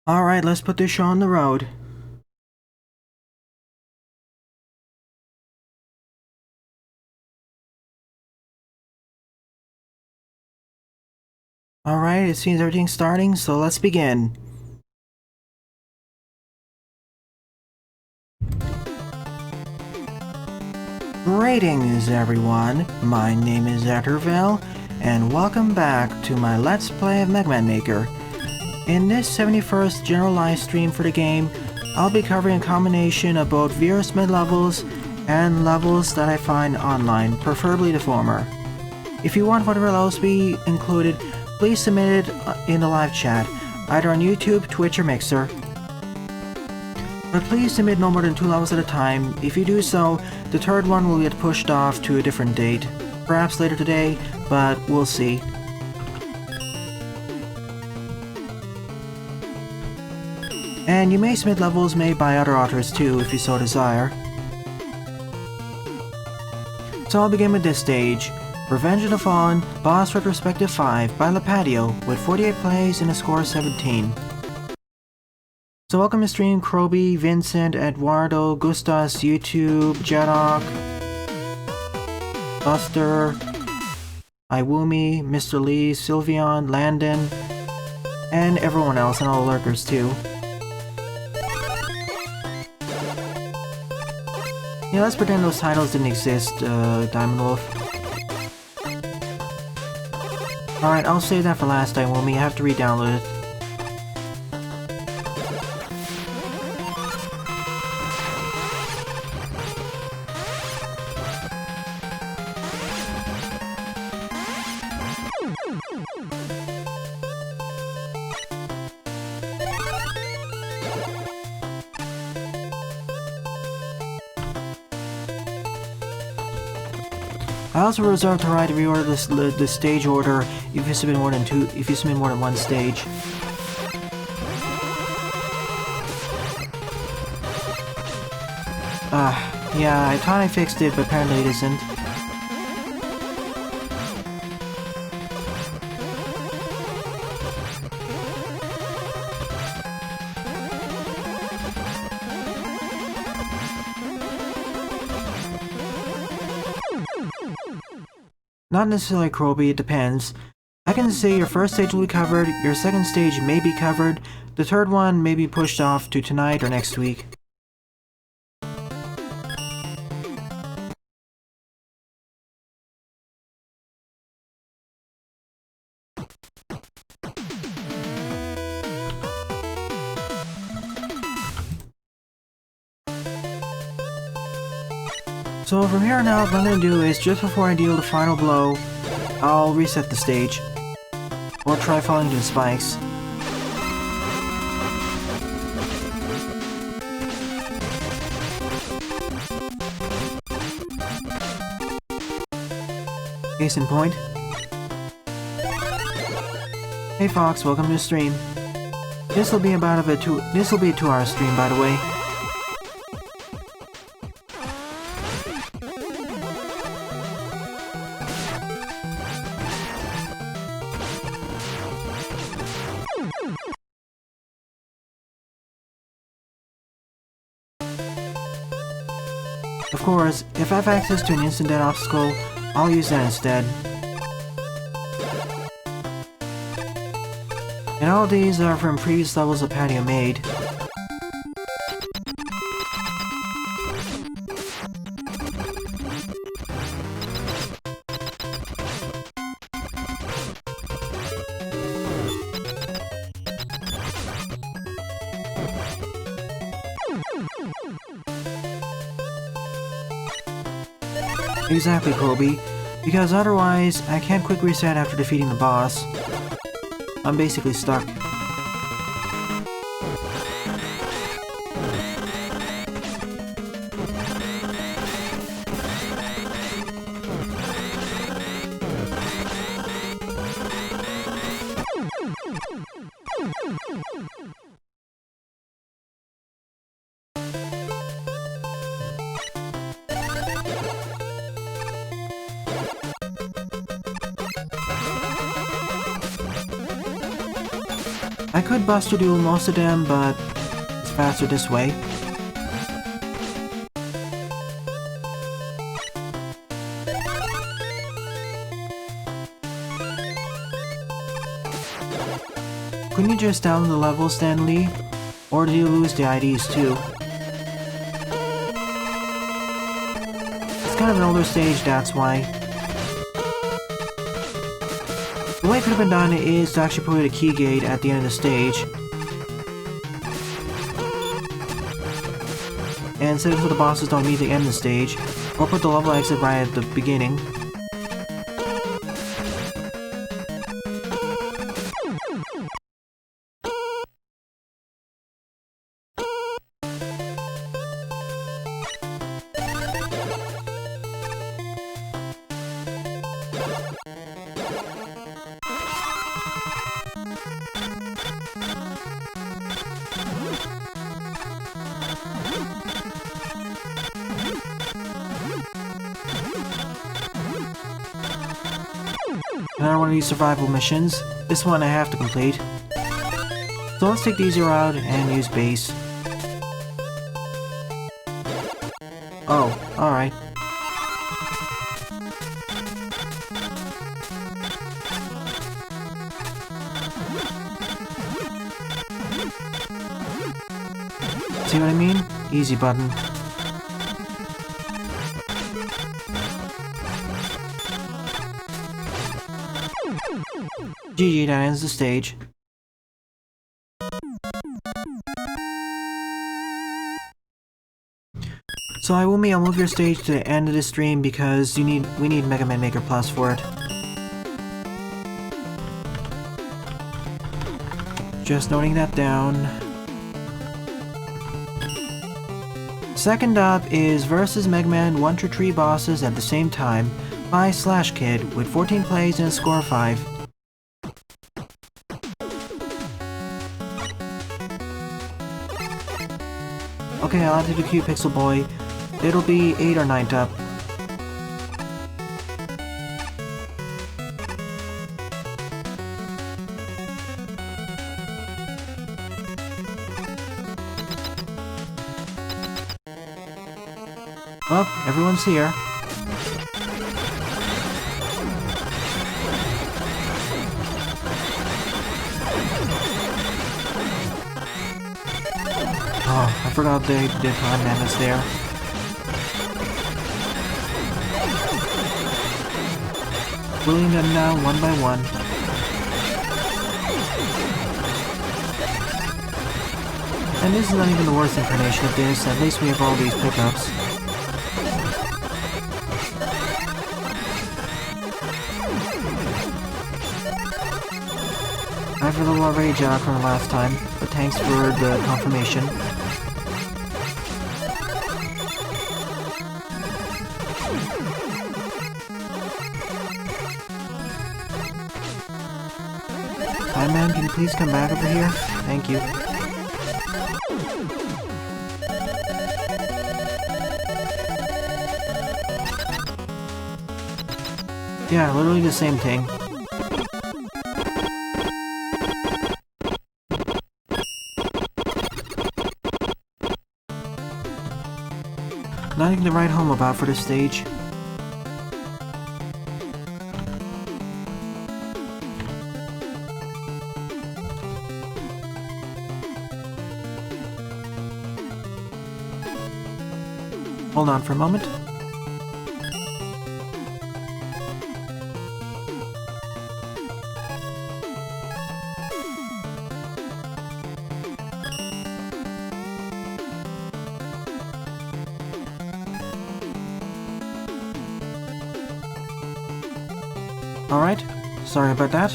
Alright, let's put this show on the road. Alright, it seems everything's starting, so let's begin. Greetings everyone, my name is Ederville, and welcome back to my Let's Play of Mega Man Maker. In this 71st general live stream for the game, I'll be covering a combination of both various mid-levels and levels that I find online, preferably the former. If you want whatever else be included, please submit it in the live chat, either on YouTube, Twitch, or Mixer. But please submit no more than 2 levels at a time. If you do so, the third one will get pushed off to a different date. Perhaps later today, but we'll see. And you may submit levels made by other authors too, if you so desire. So I'll begin with this stage. Revenge of the Fallen, Boss Retrospective 5 by Lipatio, with 48 plays and a score of 17. So welcome to stream Croby, Vincent, Eduardo, Gustas, YouTube, Jedok, Buster, iWoomy, Mr. Lee, Sylveon, Landon, and everyone else, and all the lurkers too. Yeah, let's pretend those titles didn't exist, Diamond Wolf. Alright, I'll save that for last time, iWoomy. I have to re-download it. I also reserve the right to reorder the stage order if you submit more than one stage. Yeah, I thought I fixed it, but apparently it isn't. Not necessarily Croby, it depends. I can say your first stage will be covered, your second stage may be covered, the third one may be pushed off to tonight or next week. So from here on out, what I'm going to do is, just before I deal the final blow, I'll reset the stage. Or try falling into the spikes. Case in point. Hey Fox, welcome to the stream. This will be a 2-hour stream, by the way. Of course, if I have access to an instant dead obstacle, I'll use that instead. And all these are from previous levels of Patio made. Exactly, Croby, because otherwise I can't quick reset after defeating the boss. I'm basically stuck. I could Buster Duel most of them, but it's faster this way. Couldn't you just down the level, Stan Lee? Or did you lose the IDs too? It's kind of an older stage, that's why. The way it could have been done is to actually put a key gate at the end of the stage. And set it so the bosses don't immediately end the stage, or put the level exit right at the beginning. Another one of these survival missions. This one I have to complete. So let's take the easier route and use base. Oh, alright. See what I mean? Easy button. GG, that ends the stage. So iWoomy, I'll move your stage to the end of the stream because we need Mega Man Maker Plus for it. Just noting that down. Second up is versus Mega Man 1 through 3 bosses at the same time by /Kid with 14 plays and a score of 5. Okay, I'll add to the queue, Pixel Boy. It'll be 8 or 9th up. Well, everyone's here. Oh, I forgot the time man is there. Willing them now one by one. And this is not even the worst incarnation of this, at least we have all these pickups. I have a little rage out from the last time, but thanks for the confirmation. Hi man, can you please come back over here? Thank you. Yeah, literally the same thing. Nothing to write home about for this stage. Hold on for a moment. Alright, sorry about that.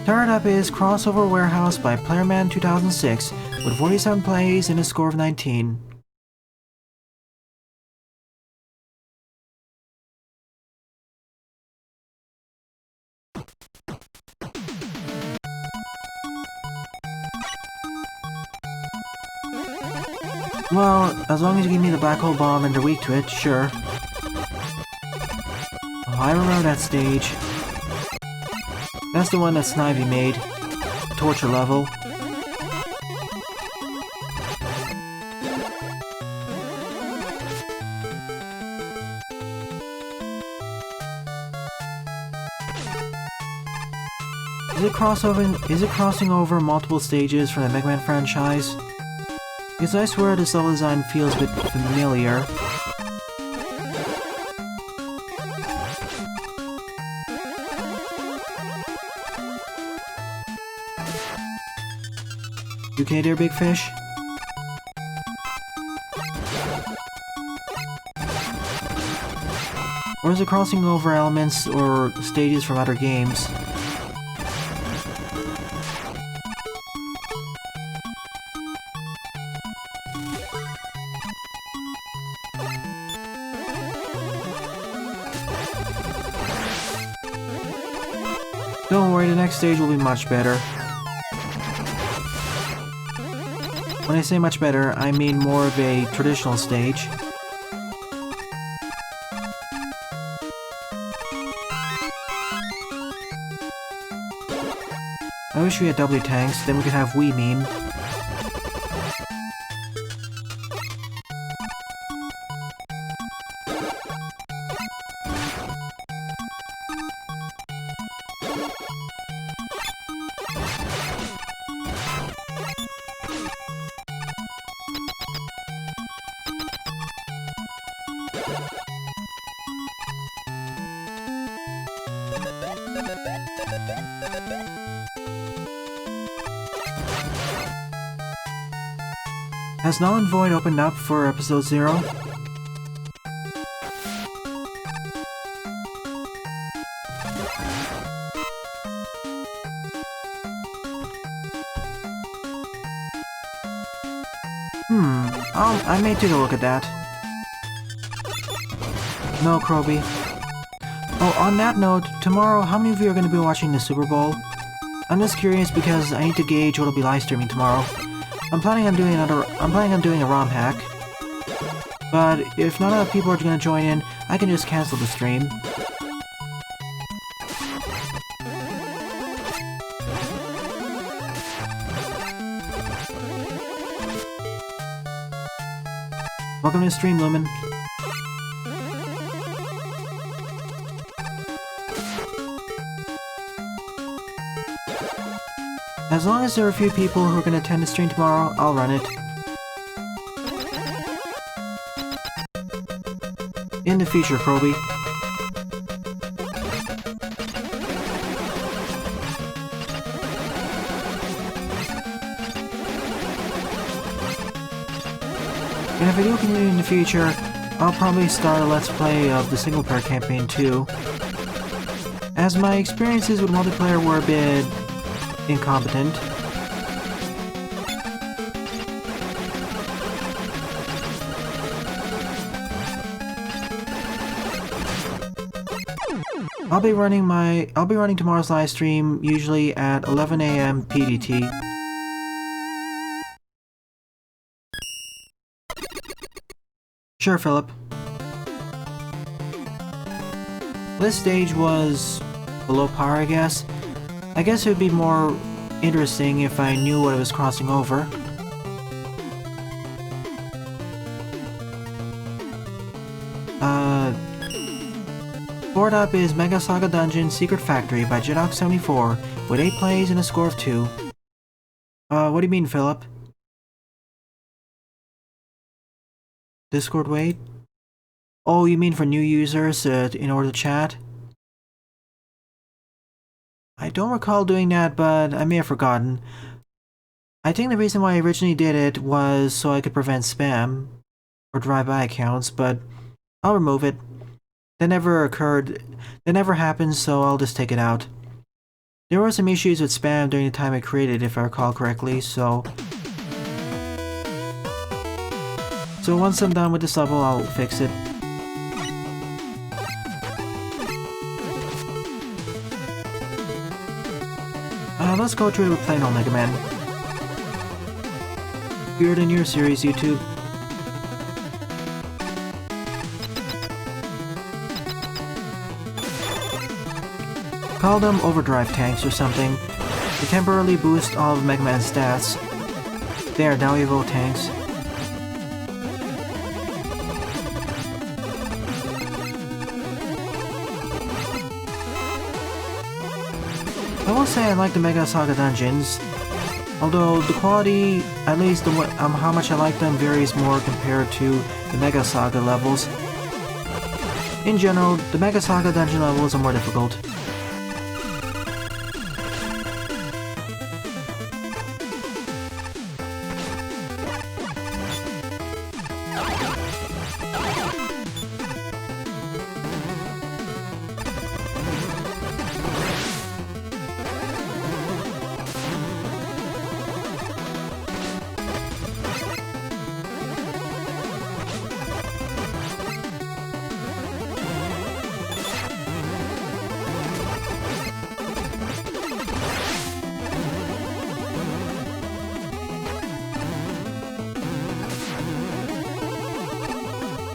Third up is Crossover Warehouse by PlayerMan 2006 with 47 plays and a score of 19. Well, as long as you give me the black hole bomb and they're weak to it, sure. Oh, I remember that stage. That's the one that Snivy made. Torture level. Is it crossing over multiple stages from the Mega Man franchise? Because I swear this level design feels a bit familiar. You okay there, big fish? Or is it crossing over elements or stages from other games? Don't worry, the next stage will be much better. When I say much better, I mean more of a traditional stage. I wish we had W tanks, then we could have Wii meme. Has Null and Void opened up for episode 0? I may take a look at that. No, Croby. Oh, on that note, tomorrow, how many of you are going to be watching the Super Bowl? I'm just curious because I need to gauge what'll be live streaming tomorrow. I'm planning on doing a ROM hack. But if not enough people are going to join in, I can just cancel the stream. Welcome to the stream, Lumen. As long as there are a few people who are going to attend the stream tomorrow, I'll run it. In the future, Croby. And if I do continue in the future, I'll probably start a Let's Play of the single-player campaign too. As my experiences with multiplayer were a bit incompetent. I'll be running tomorrow's live stream usually at 11 AM PDT. Sure, Philip. This stage was below par, I guess. I guess it would be more interesting if I knew what it was crossing over. Board up is Mega Saga Dungeon Secret Factory by Jidox74 with 8 plays and a score of 2. What do you mean, Philip? Discord wait? Oh, you mean for new users in order to chat? I don't recall doing that, but I may have forgotten. I think the reason why I originally did it was so I could prevent spam or drive-by accounts, but I'll remove it. That never happened, so I'll just take it out. There were some issues with spam during the time I created it, if I recall correctly, so once I'm done with this level, I'll fix it. Let's go through it with plain old Mega Man. Weird in your series, YouTube. Call them overdrive tanks or something. They temporarily boost all of Mega Man's stats. They are now Evo tanks. I will say I like the Mega Saga Dungeons, although the quality, at least how much I like them, varies more compared to the Mega Saga levels. In general, the Mega Saga Dungeon levels are more difficult.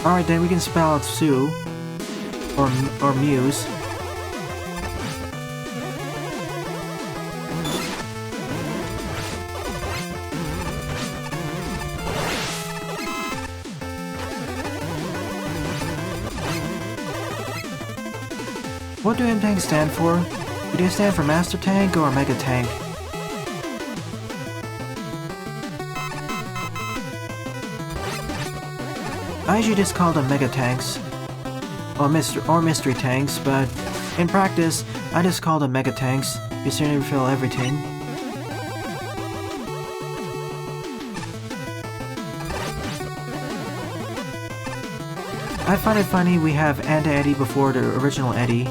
Alright, then we can spell out Sue, or Muse. What do M-Tank stand for? Do they stand for Master Tank or Mega Tank? I usually just call them Mega Tanks, or Mystery Tanks, but in practice, I just call them Mega Tanks. You seem to refill everything. I find it funny we have Anti-Eddie before the original Eddie.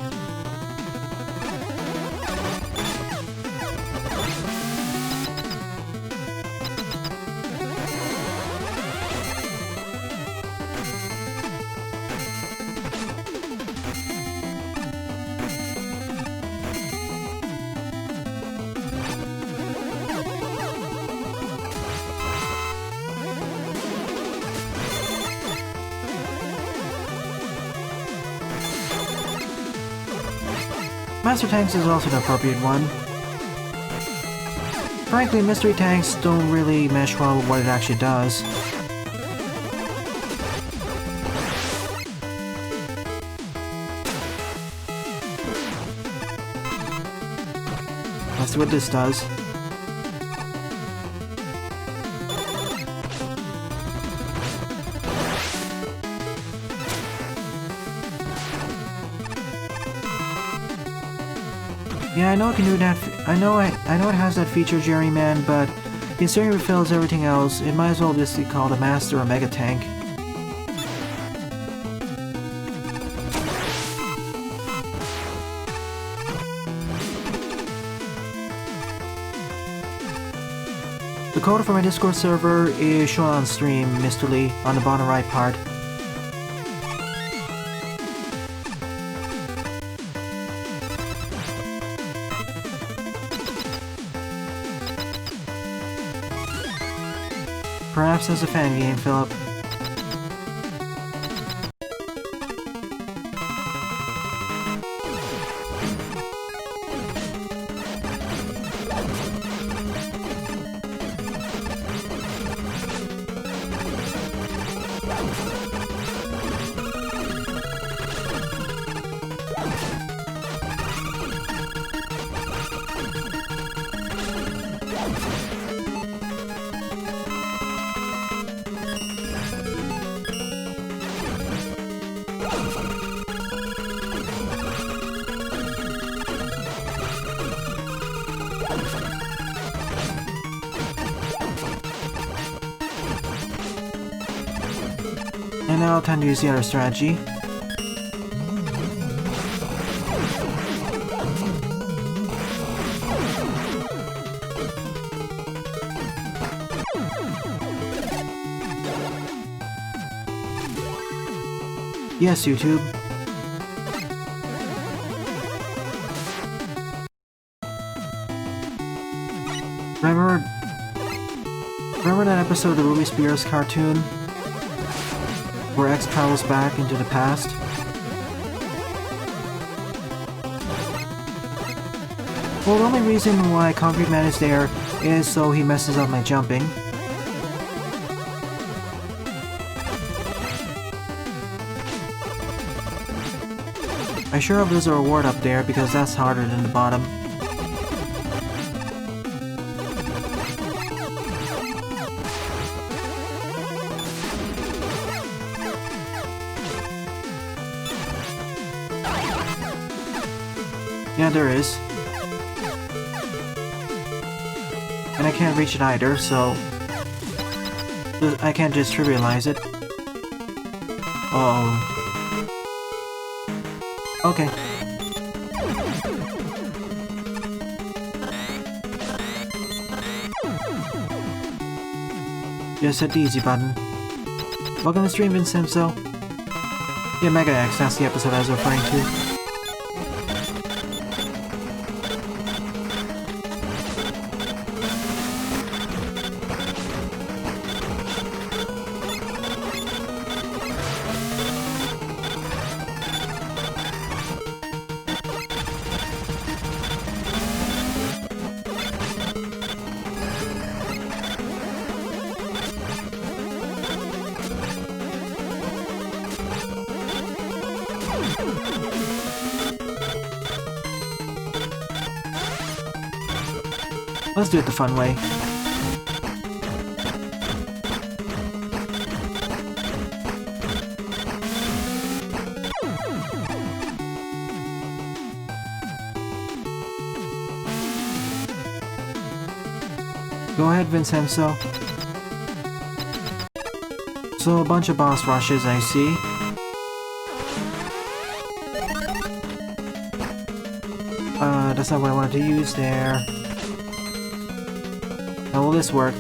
Master Tanks is also the appropriate one. Frankly, Mystery Tanks don't really mesh well with what it actually does. Let's see what this does. Yeah, I know it can do that. I know it has that feature, Jerry Man, but considering it refills everything else, it might as well just be called a Master or Mega Tank. The code for my Discord server is shown on stream, Mr. Lee, on the bottom right part. Perhaps as a fan game, Philip. And now I'll tend to use the other strategy. Yes, YouTube. Remember that episode of the Ruby Spears cartoon? Where X travels back into the past? Well, the only reason why Concrete Man is there is so he messes up my jumping. I sure hope there's a reward up there because that's harder than the bottom. Yeah, there is. And I can't reach it either, so... I can't just trivialize it. Oh. Okay. Just hit the easy button. Welcome to stream, Vincenzo. Yeah, Mega X, that's the episode I was referring to. Let's do it the fun way. Go ahead, Vincenzo. So, a bunch of boss rushes, I see. That's not what I wanted to use there. How will this work?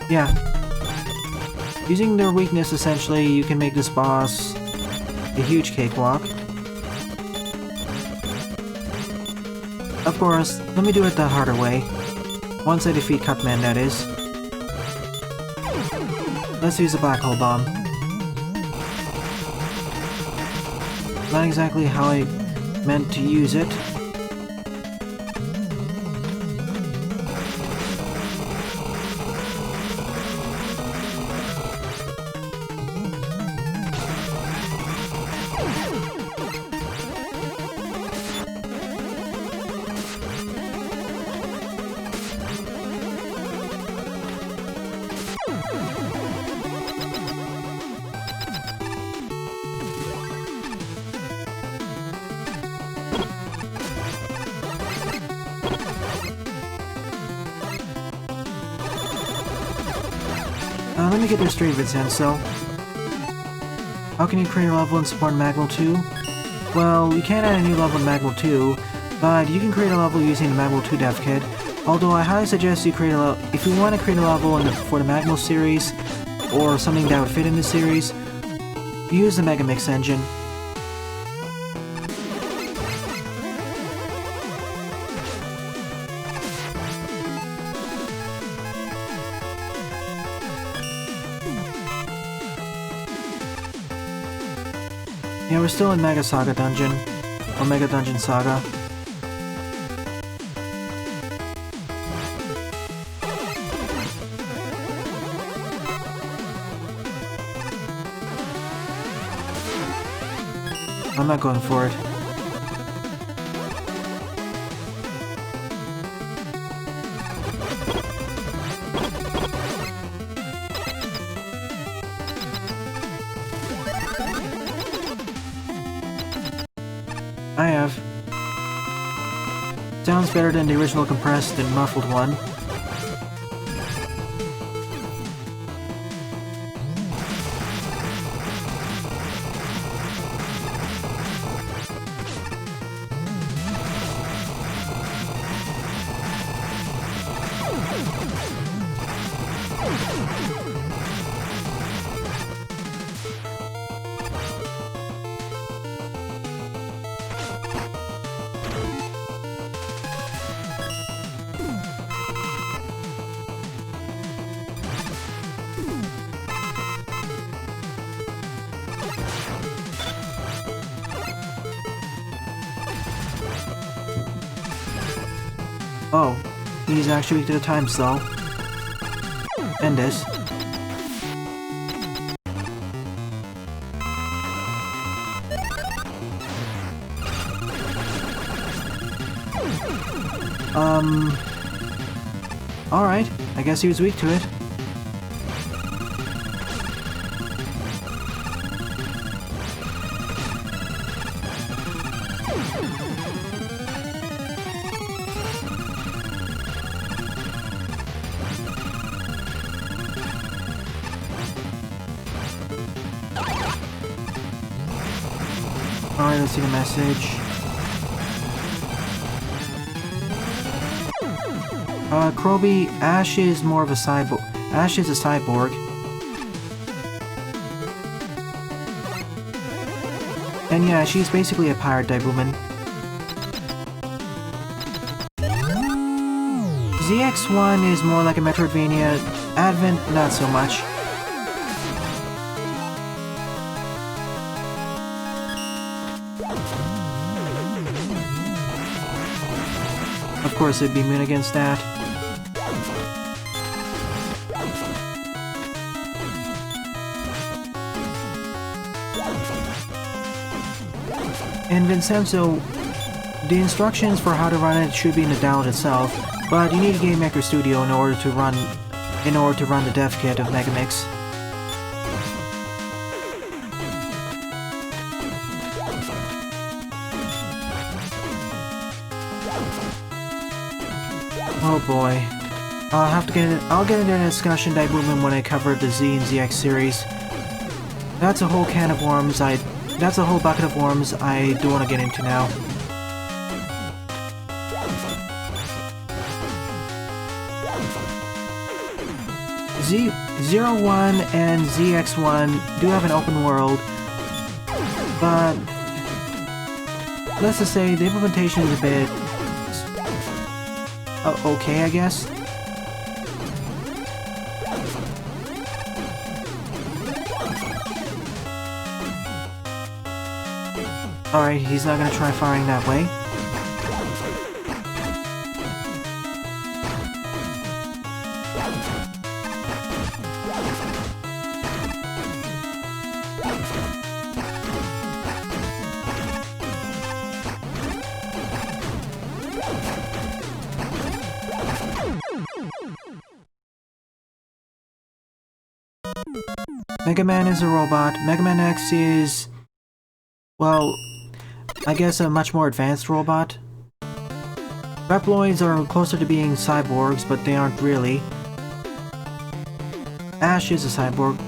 Yeah. Using their weakness, essentially, you can make this boss a huge cakewalk. Of course, let me do it the harder way. Once I defeat Cutman, that is. Let's use a black hole bomb. Not exactly how I meant to use it. Let me get this straight, Vincenzo. How can you create a level and support Magmal 2? Well, you can't add a new level in Magmal 2, but you can create a level using the Magmal 2 dev kit. Although I highly suggest you create a if you want to create a level for the Magmal series, or something that would fit in the series, use the Mega Mix engine. Yeah, we're still in Mega Saga Dungeon, or Mega Dungeon Saga. I'm not going for it. I have. Sounds better than the original compressed and muffled one. Oh, he's actually weak to the time slow. And this. Alright, I guess he was weak to it. Alright, let's see the message. Croby, Ash is more of a cyborg. Ash is a cyborg. And yeah, she's basically a pirate type woman. ZX1 is more like a Metroidvania. Advent, not so much. Of course, it'd be immune against that. And Vincenzo, the instructions for how to run it should be in the download itself, but you need a Game Maker Studio in order to run the dev kit of Megamix. Oh boy. I'll get into a discussion iWoomy when I cover the Z and ZX series. That's a whole can of worms that's a whole bucket of worms I don't want to get into now. Z01 and ZX1 do have an open world, but let's just say the implementation is a bit okay, I guess. Alright, he's not gonna try firing that way. Mega Man is a robot. Mega Man X is, well, I guess a much more advanced robot. Reploids are closer to being cyborgs, but they aren't really. Ash is a cyborg,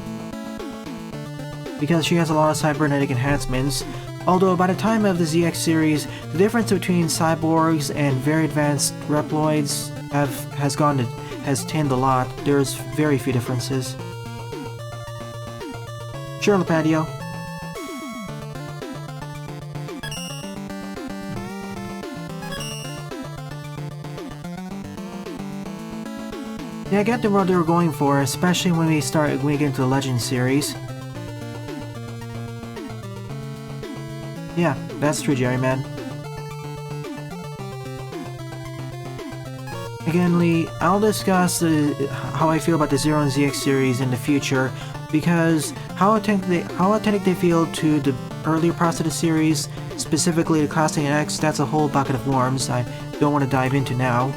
because she has a lot of cybernetic enhancements. Although by the time of the ZX series, the difference between cyborgs and very advanced Reploids has thinned a lot. There's very few differences. Sure, Lipatio. Yeah, I get what they were going for, especially when we get into the Legend series. Yeah, that's true, Jerry Man. Again, Lee, I'll discuss how I feel about the Zero and ZX series in the future, because how authentic they feel to the earlier parts of the series, specifically the Classic X, that's a whole bucket of worms I don't want to dive into now.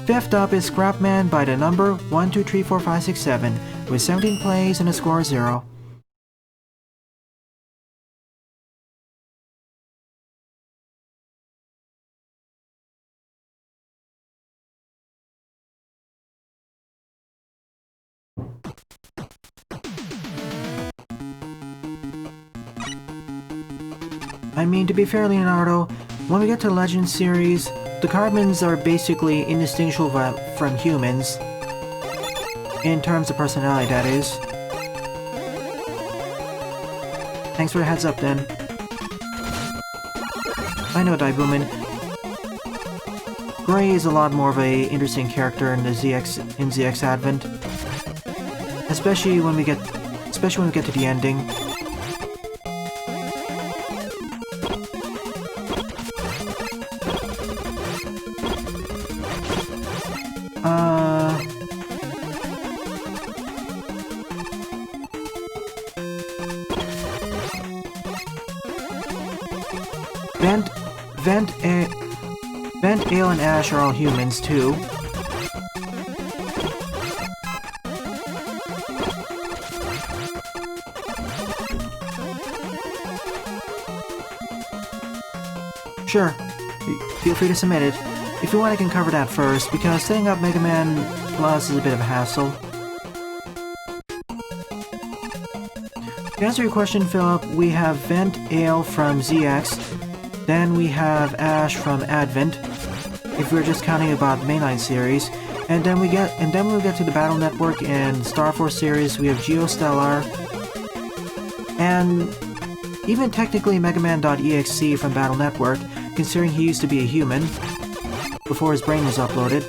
Fifth up is Scrapman by the number 12345667 with 17 plays and a score of 0. I mean, to be fair, Leonardo, when we get to the Legend series, the Carbons are basically indistinguishable from humans. In terms of personality, that is. Thanks for the heads up, then. I know, iWoomy. Gray is a lot more of a interesting character in the ZX Advent. Especially when we get to the ending. Vent, Ale, and Ash are all humans, too. Sure, feel free to submit it. If you want, I can cover that first, because setting up Mega Man Plus is a bit of a hassle. To answer your question, Philip, we have Vent Ale from ZX, then we have Ash from Advent, if we're just counting about the mainline series, and then when we get to the Battle Network and Star Force series, we have Geostellar, and even technically Megaman.exe from Battle Network, considering he used to be a human before his brain was uploaded.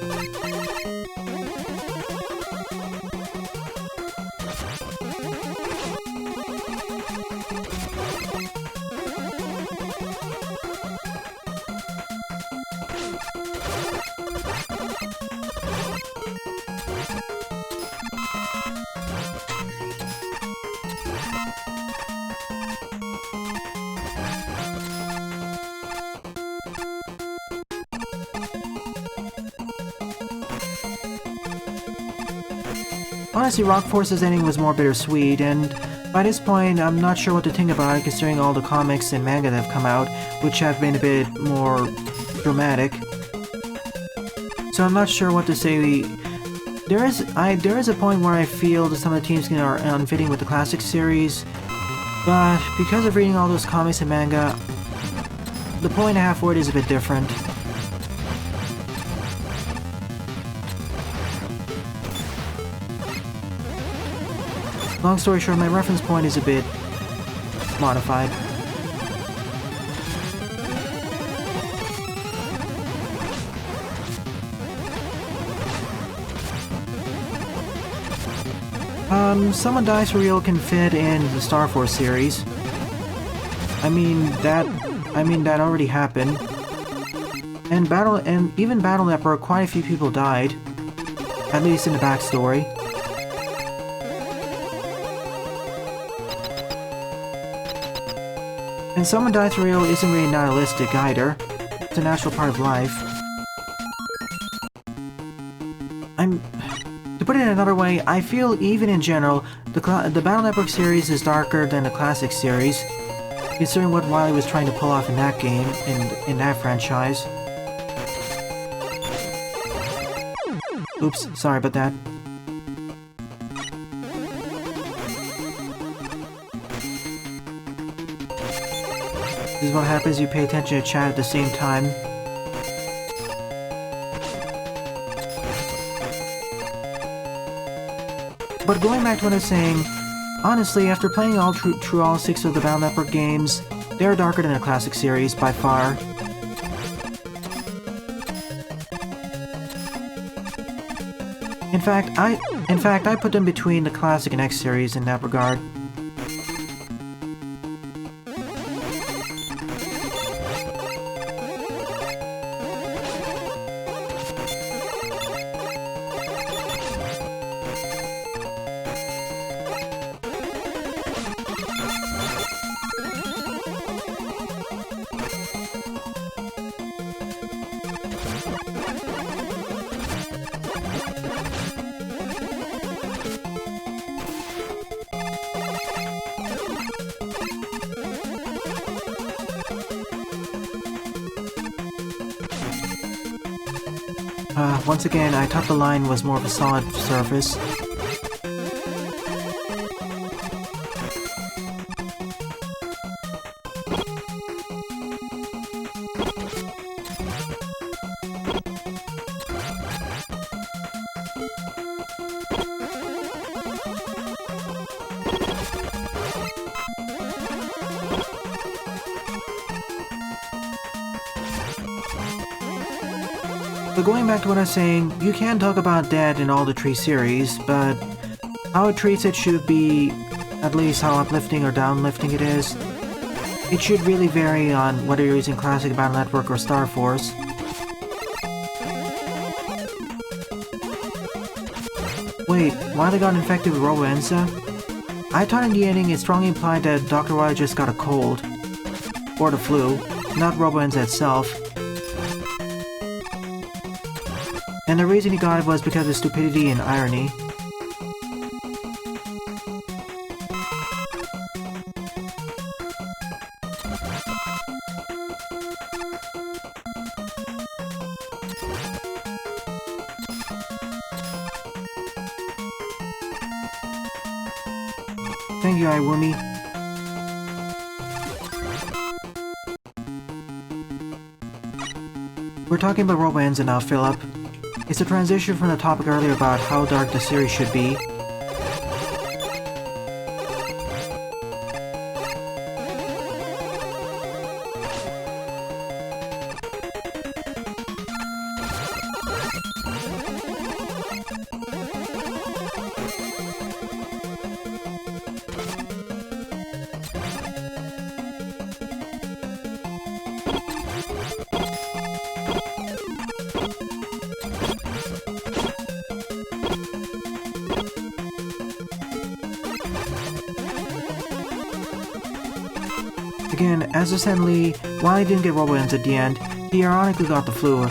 Honestly, Rock Force's ending was more bittersweet, and by this point, I'm not sure what to think about it, considering all the comics and manga that have come out, which have been a bit more dramatic. So I'm not sure what to say. There is a point where I feel that some of the teams are unfitting with the classic series, but because of reading all those comics and manga, the point I have for it is a bit different. Long story short, my reference point is a bit modified. Someone Dies for Real can fit in the Star Force series. I mean that already happened. And even Battle Network, quite a few people died. At least in the backstory. And Someone Dies for Real isn't really nihilistic either. It's a natural part of life. To put it another way, I feel even in general, the Battle Network series is darker than the classic series, considering what Wily was trying to pull off in that game, in that franchise. Oops, sorry about that. This is what happens if you pay attention to chat at the same time. But going back to what I was saying, honestly, after playing through all 6 of the Battle Network games, they're darker than the classic series, by far. In fact, I put them between the classic and X series in that regard. Once again, I thought the line was more of a solid surface. But going back to what I was saying, you can talk about that in all the Tree series, but how it treats it should be at least how uplifting or downlifting it is. It should really vary on whether you're using Classic Battle Network or Star Force. Wait, Wily got infected with Rowenza? I thought in the ending it strongly implied that Dr. Wily just got a cold. Or the flu. not Robo-Ends itself. And the reason he got it was because of stupidity and irony. Thank you, iWoomy. We're talking about Robo-Ends and now, Philip. It's a transition from the topic earlier about how dark the series should be. Again, as I said, while he didn't get Robo-Ends at the end, he ironically got the flu.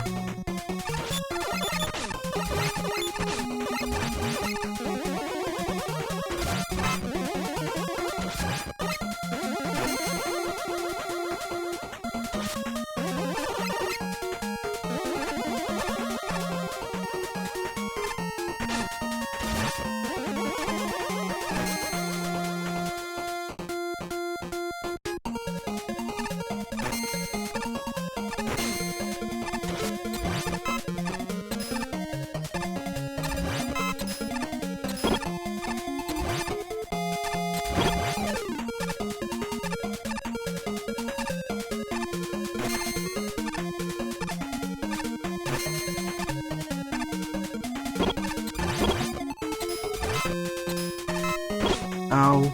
Ow.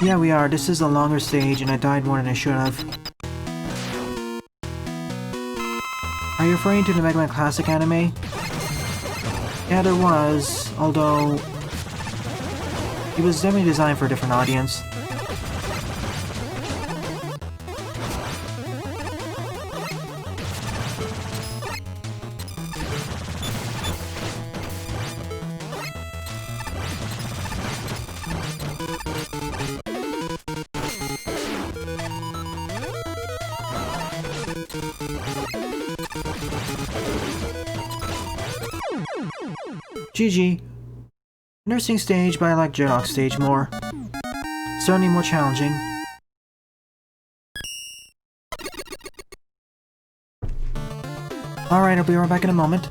Yeah, we are. This is a longer stage, and I died more than I should have. Are you referring to the Mega Man Classic anime? Yeah, there was, although it was definitely designed for a different audience. GG. Interesting stage, but I like Jedok's stage more. Certainly more challenging. Alright, I'll be right back in a moment.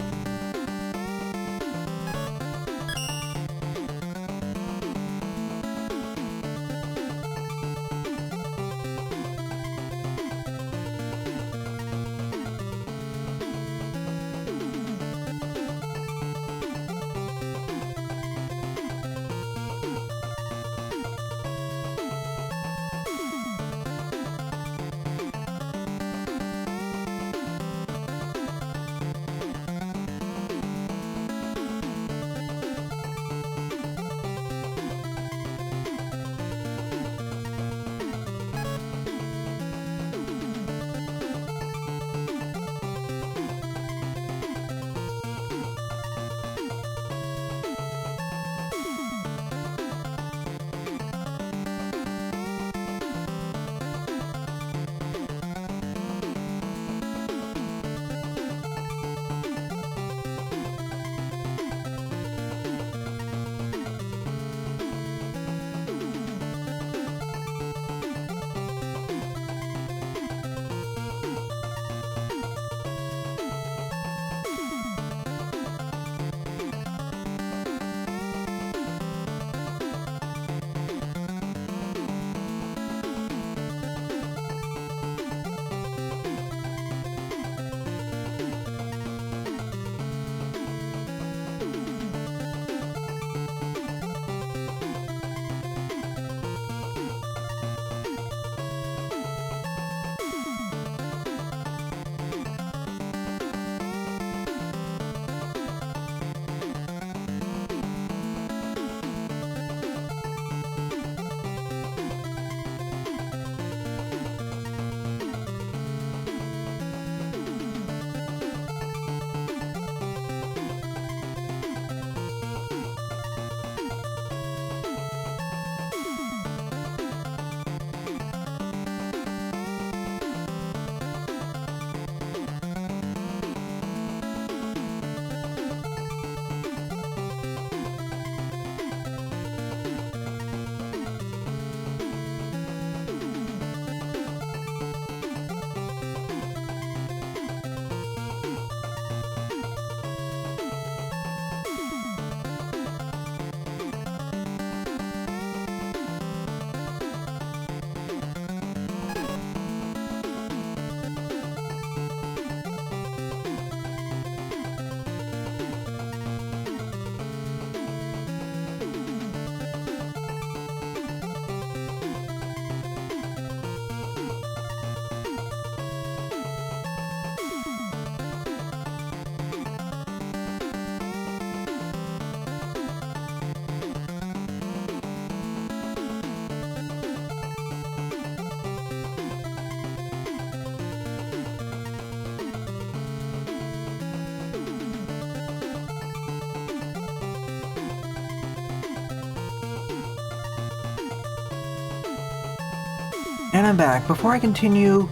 And I'm back. Before I continue,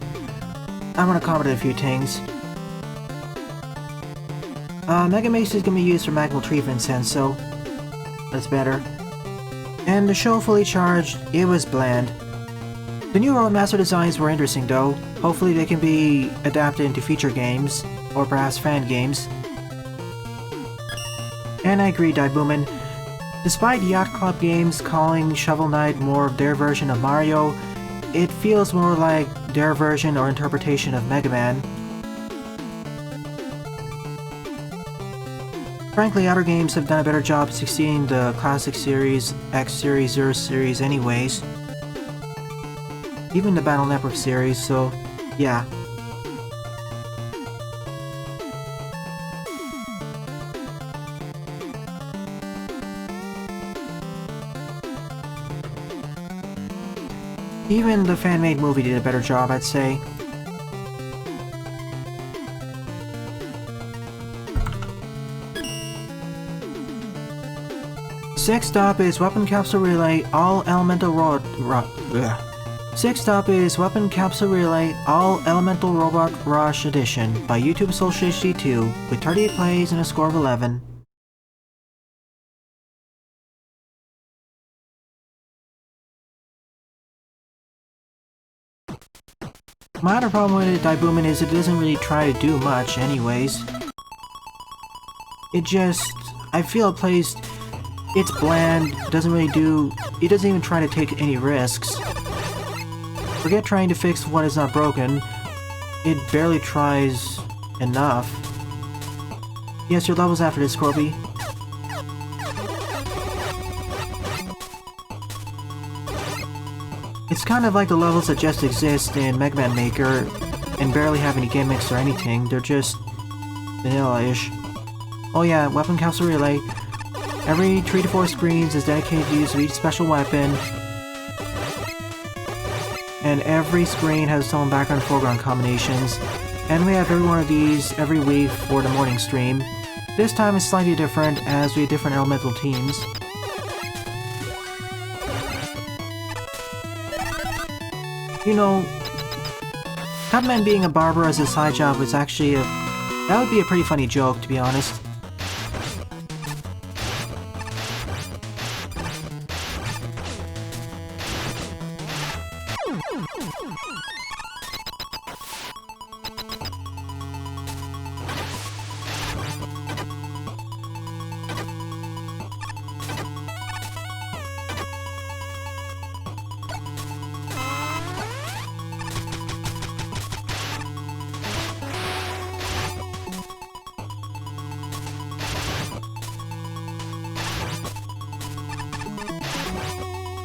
I want to comment on a few things. Mega Mace is going to be used for Magical Tree Vincenzo. That's better. And the show Fully Charged, it was bland. The new Roadmaster designs were interesting though. Hopefully they can be adapted into future games, or perhaps fan games. And I agree, Daibuman. Despite Yacht Club games calling Shovel Knight more of their version of Mario, it feels more like their version or interpretation of Mega Man. Frankly, other games have done a better job succeeding the Classic Series, X Series, Zero Series anyways. Even the Battle Network series, so yeah. Even the fan-made movie did a better job, I'd say. Sixth up is Weapon Capsule Relay All Elemental Sixth up is Weapon Capsule Relay All Elemental Robot Rush Edition by YouTube Social HD2 with 38 plays and a score of 11. My other problem with Daibuman is it doesn't really try to do much anyways. It just... I feel it plays... It's bland, doesn't really do... It doesn't even try to take any risks. Forget trying to fix what is not broken. It barely tries enough. Yes, your level's after this, Croby. It's kind of like the levels that just exist in Mega Man Maker and barely have any gimmicks or anything. They're just vanilla-ish. Oh yeah, Weapon Capsule Relay. Every 3 to 4 screens is dedicated to use of each special weapon. And every screen has its own background and foreground combinations. And we have every one of these every week for the morning stream. This time is slightly different as we have different elemental teams. You know, Cupman being a barber as a side job was actually a... That would be a pretty funny joke, to be honest.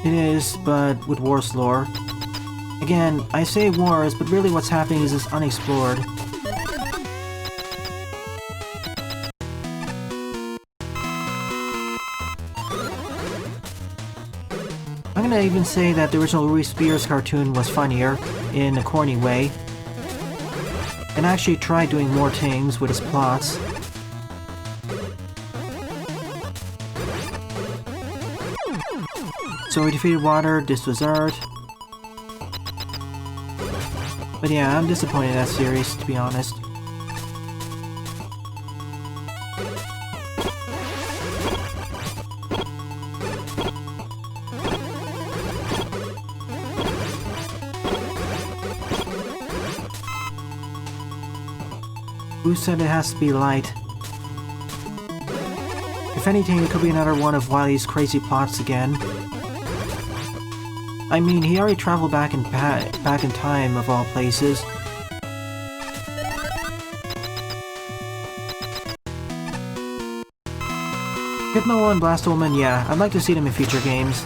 It is, but with Wars lore. Again, I say wars, but really what's happening is it's unexplored. I'm gonna even say that the original Louis Spears cartoon was funnier, in a corny way, and actually tried doing more things with his plots. So we defeated Water, this was Earth. But yeah, I'm disappointed in that series, to be honest. Who said it has to be light? If anything, it could be another one of Wily's crazy plots again. I mean, he already traveled back in time, of all places. Hypno and Blastoman, yeah, I'd like to see them in future games.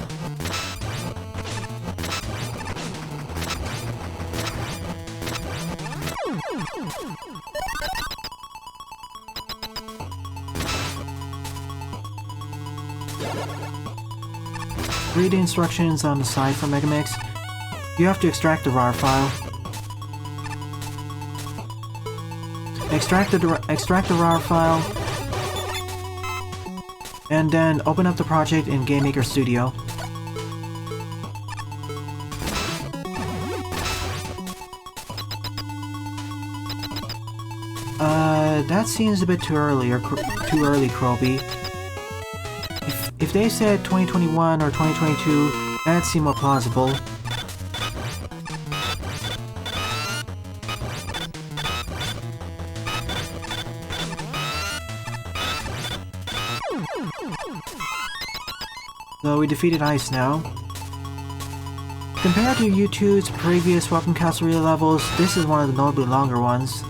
Read the instructions on the side for Megamix. You have to extract the RAR file. Extract the RAR file, and then open up the project in Game Maker Studio. That seems a bit too early, too early, Croby. If they said 2021 or 2022, that'd seem more plausible. So we defeated Ice now. Compared to U2's previous Welcome Castle levels, this is one of the notably longer ones.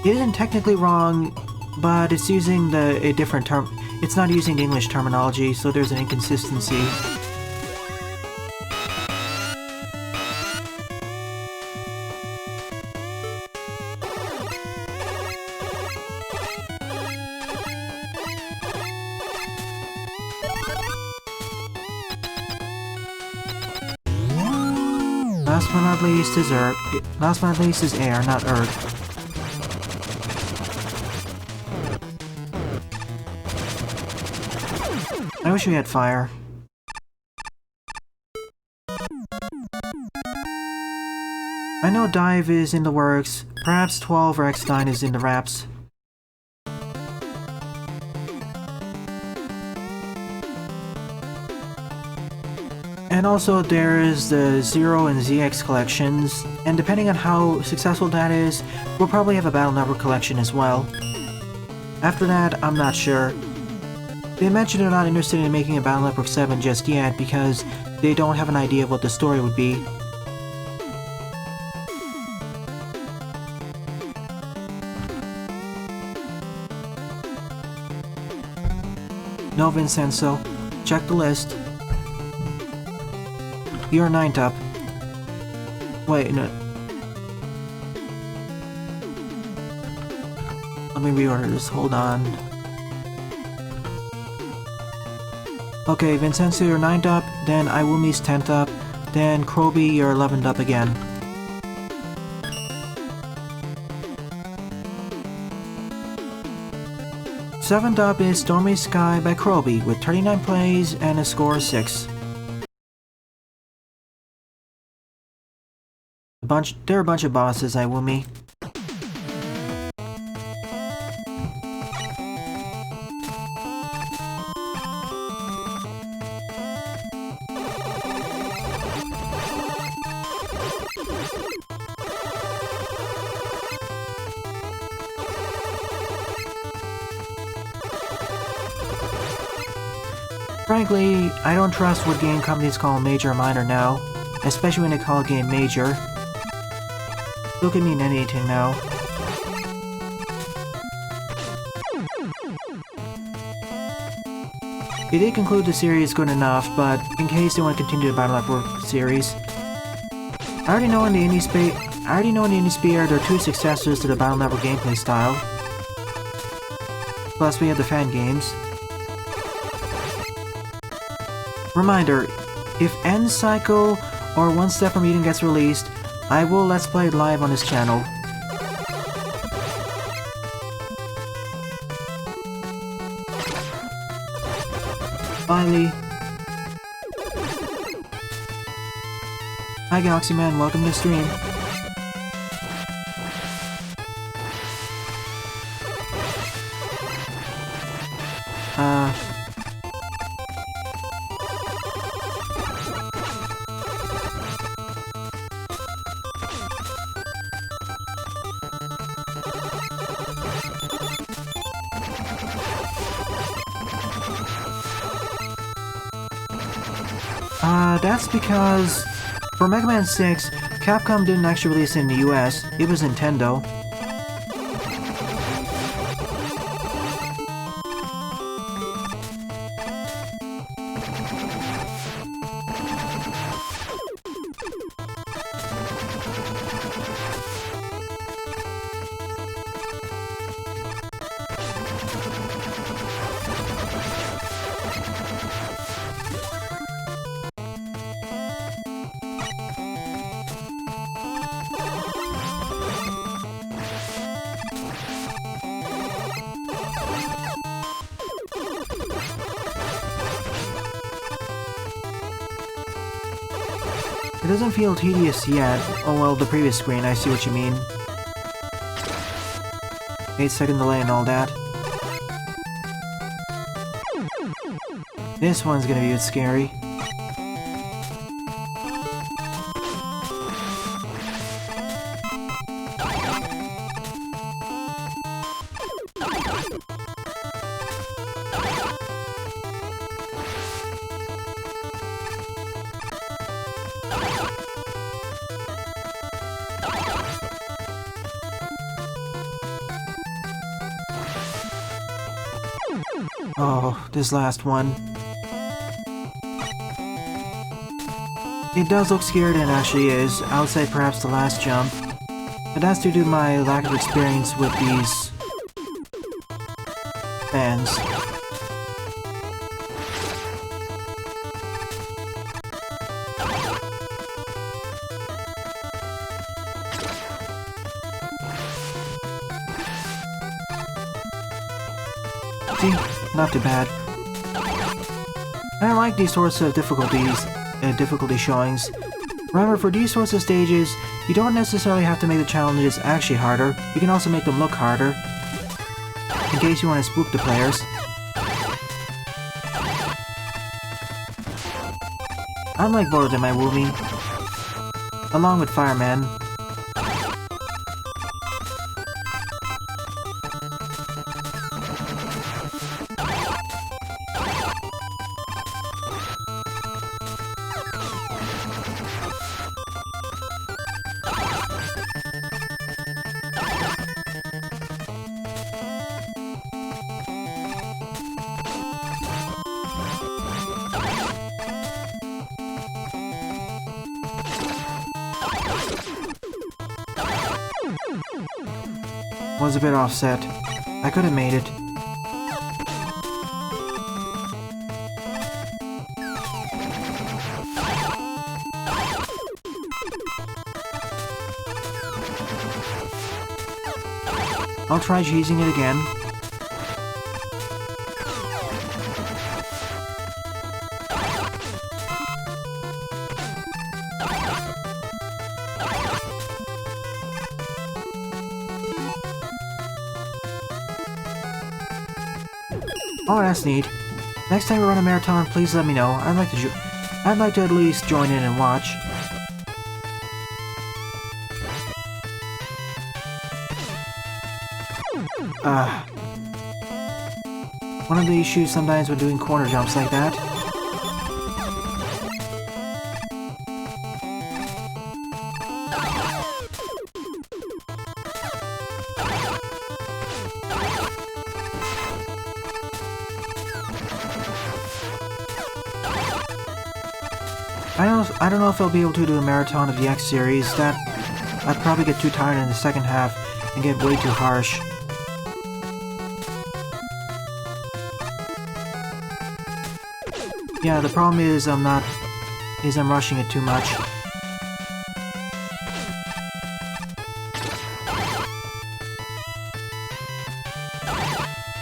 It isn't technically wrong, but it's using a different term. It's not using the English terminology, so there's an inconsistency. Last but not least is Last but not least is air, not earth. I wish we had fire. I know Dive is in the works, perhaps 12 or X9 is in the wraps. And also there is the Zero and ZX collections, and depending on how successful that is, we'll probably have a Battle Network collection as well. After that, I'm not sure. They mentioned they're not interested in making a Battle Network 7 just yet because they don't have an idea of what the story would be. No, Vincenzo. Check the list. You're 9th up. Wait, no. Let me reorder this, hold on. Okay, Vincenzo, you're 9th up, then iWoomy's 10th up, then Croby, you're 11th up again. Seventh up is Stormy Sky by Croby with 39 plays and a score of 6. There are a bunch of bosses, iWoomy. Frankly, I don't trust what game companies call major or minor now, especially when they call a game major. It could mean anything now. They did conclude the series good enough, but in case they want to continue the Battle Network series, I already know in the indie sphere there are 2 successors to the Battle Network gameplay style. Plus we have the fan games. Reminder, if End Cycle or One Step from Eden gets released, I will Let's Play it live on this channel. Finally. Hi Galaxy Man, welcome to the stream. That's because for Mega Man 6, Capcom didn't actually release it in the US, it was Nintendo. It doesn't feel tedious yet. Oh well, the previous screen, I see what you mean. 8-second delay and all that. This one's gonna be a bit scary. Oh, this last one. It does look scary, and it actually is, outside perhaps the last jump. But that's due to my lack of experience with these fans. See? Not too bad. I like these sorts of difficulty showings. Remember, for these sorts of stages, you don't necessarily have to make the challenges actually harder. You can also make them look harder, in case you want to spook the players. I like both of them, iWoomy, along with Fireman. Was a bit offset. I could have made it. I'll try cheesing it again. Oh, that's neat. Next time we run a marathon, please let me know. I'd like to at least join in and watch. One of the issues sometimes when doing corner jumps like that. I don't know if I'll be able to do a marathon of the X series. That I'd probably get too tired in the second half and get way too harsh. Yeah, the problem is I'm rushing it too much.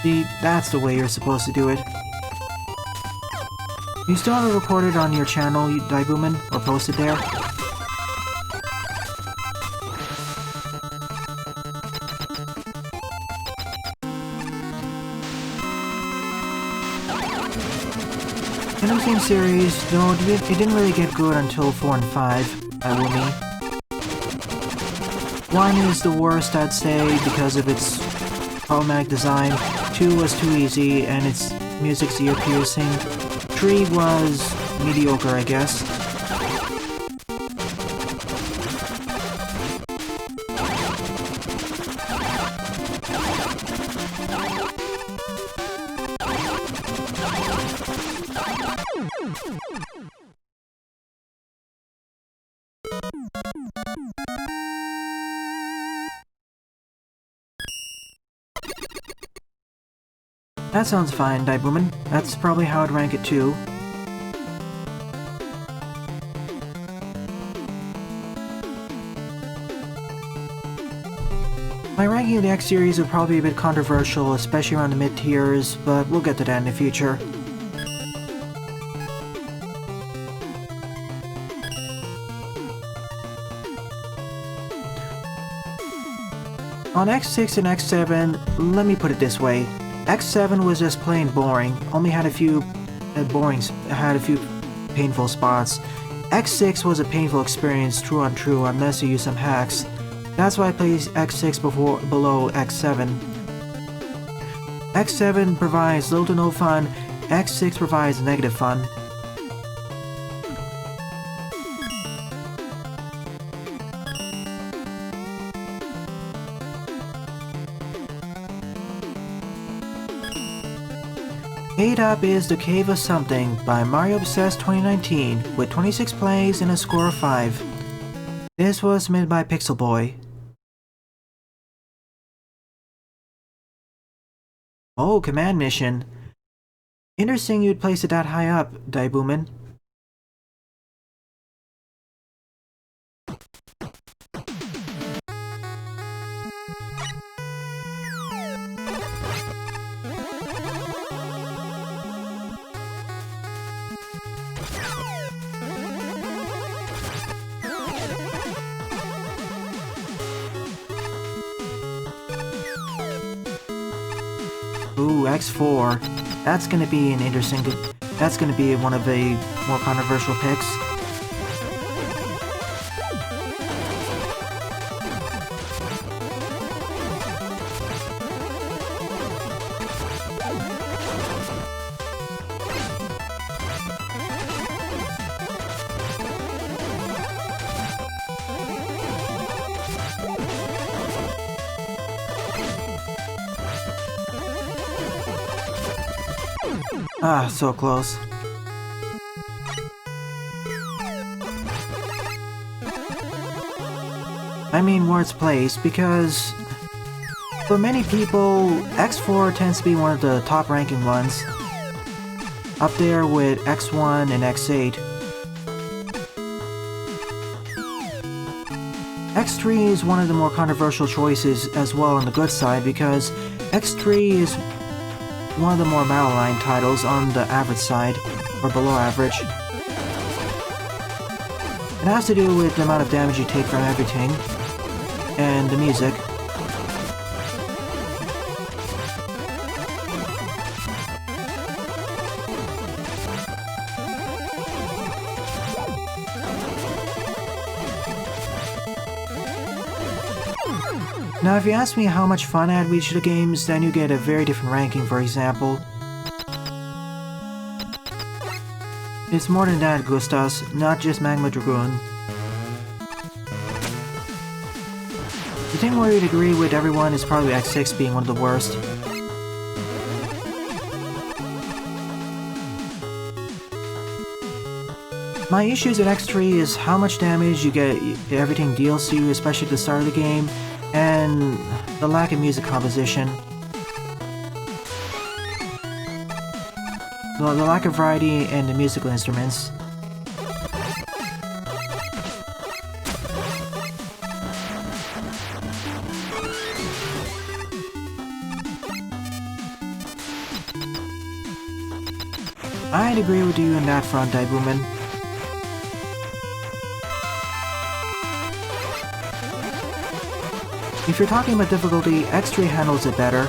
See, that's the way you're supposed to do it. You still have it recorded on your channel, iWoomy, or posted there? In the same series, though, it didn't really get good until 4 and 5, iWoomy. 1 is the worst, I'd say, because of its problematic design. 2 was too easy, and its music's ear-piercing. 3 was mediocre, I guess. That sounds fine, iWoomy. That's probably how I'd rank it too. My ranking of the X series would probably be a bit controversial, especially around the mid-tiers, but we'll get to that in the future. On X6 and X7, let me put it this way. X7 was just plain boring, only had a few painful spots. X6 was a painful experience, true on true, unless you use some hacks. That's why I place X6 below X7. X7 provides little to no fun, X6 provides negative fun. Eight up is The Cave of Something by Mario Obsessed 2019 with 26 plays and a score of 5. This was submitted by Pixel Boy. Oh, command mission. Interesting you'd place it that high up, Daibuman. Ooh, X4. That's gonna be an interesting... That's gonna be one of the more controversial picks. Ah, so close. I mean where it's placed, because for many people, X4 tends to be one of the top ranking ones, up there with X1 and X8. X3 is one of the more controversial choices as well on the good side, because X3 is one of the more Madeline titles on the average side, or below average. It has to do with the amount of damage you take from everything, and the music. Now, if you ask me how much fun I had with each of the games, then you get a very different ranking, for example. It's more than that, Gustas, not just Magma Dragoon. The thing where you'd agree with everyone is probably X6 being one of the worst. My issues with X3 is how much damage you get, everything deals to you, especially at the start of the game, and the lack of music composition. The lack of variety in the musical instruments. I'd agree with you on that front, Daibuman. If you're talking about difficulty, X3 handles it better.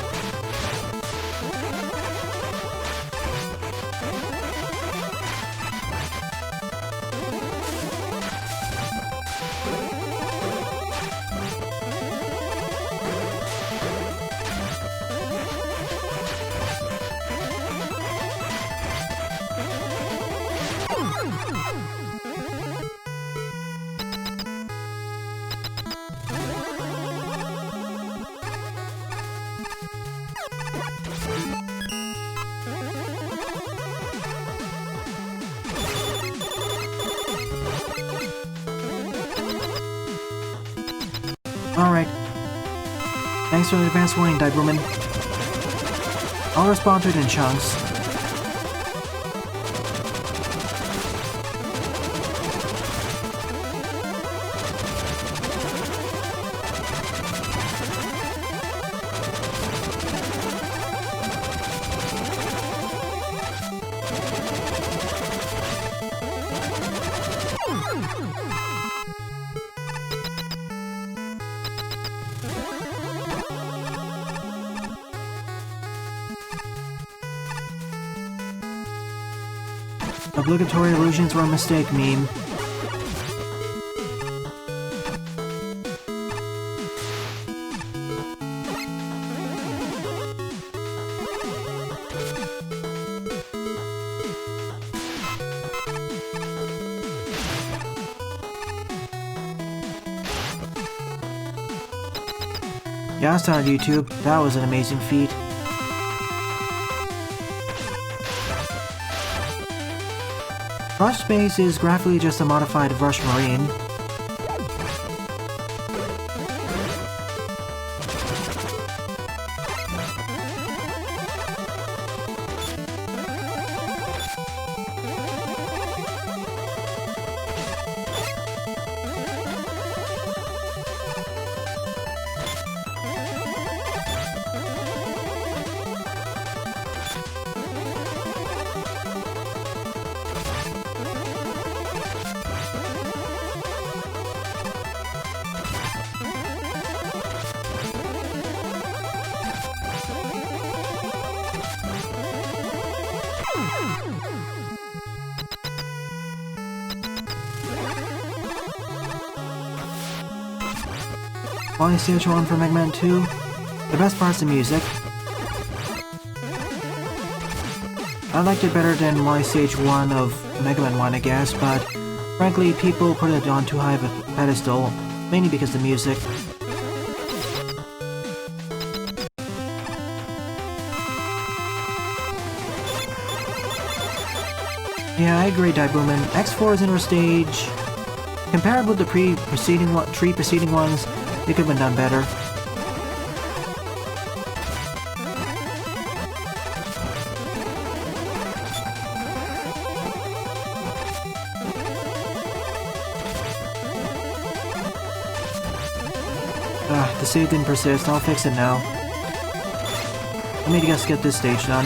Alright. Thanks for the advance warning, Daibuman. I'll respond to it in chunks. Obligatory illusions were a mistake, meme. Yeah, I saw on YouTube. That was an amazing feat. Rush Space is graphically just a modified Rush Marine. Stage 1 for Mega Man 2. The best part's the music. I liked it better than Stage 1 of Mega Man 1, I guess, but frankly, people put it on too high of a pedestal, mainly because of the music. Yeah, I agree, Daibuman. X4 is inner stage. Compared with the three preceding ones, it could have been done better. The save didn't persist. I'll fix it now. Let me just get this stage done.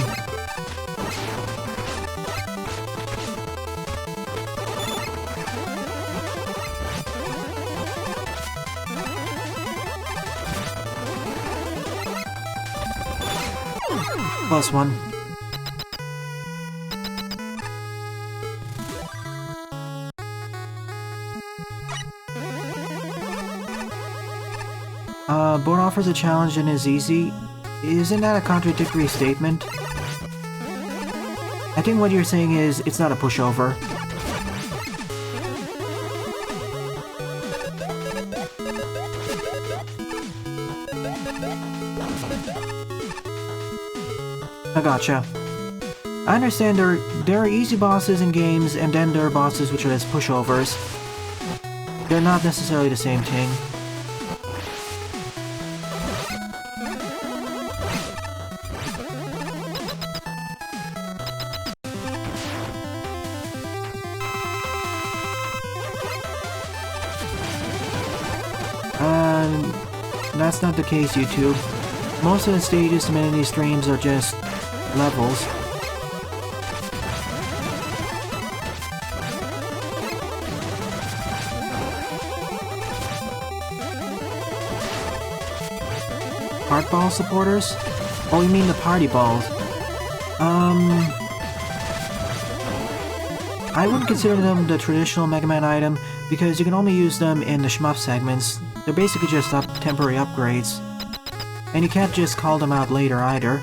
+1. Board offers a challenge and is easy. Isn't that a contradictory statement? I think what you're saying is it's not a pushover. I gotcha. I understand there are easy bosses in games, and then there are bosses which are as pushovers. They're not necessarily the same thing. That's not the case, YouTube. Most of the stages in many of these streams are just levels. Heart ball supporters? Oh, you mean the party balls. I wouldn't consider them the traditional Mega Man item because you can only use them in the shmup segments. They're basically just temporary upgrades. And you can't just call them out later either.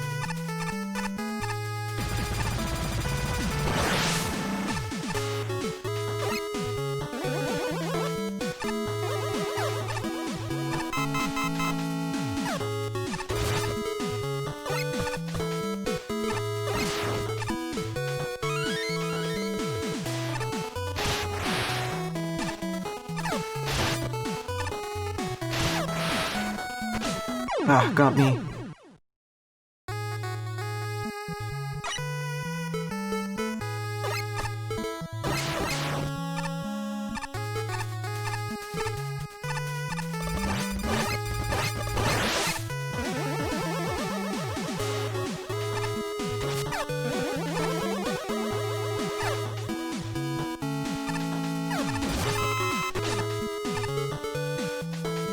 Ah, got me.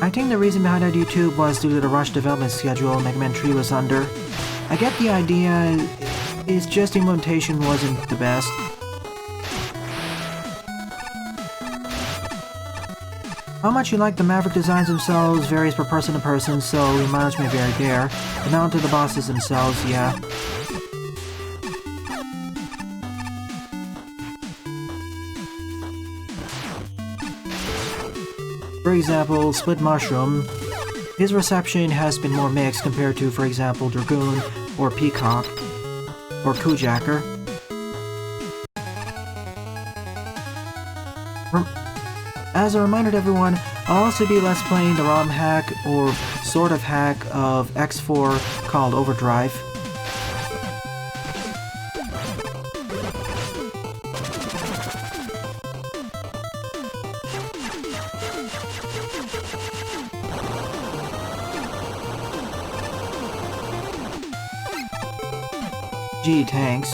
I think the reason behind that YouTube was due to the rush development schedule Mega Man 3 was under. I get the idea, it's just the implementation wasn't the best. How much you like the Maverick designs themselves varies per person to person, so your mileage may vary there. But now to the bosses themselves, yeah. For example, Split Mushroom. His reception has been more mixed compared to, for example, Dragoon, or Peacock, or Kujacker. As a reminder to everyone, I'll also be let's playing the ROM hack, or sort of hack, of X4 called Overdrive. Gee, thanks.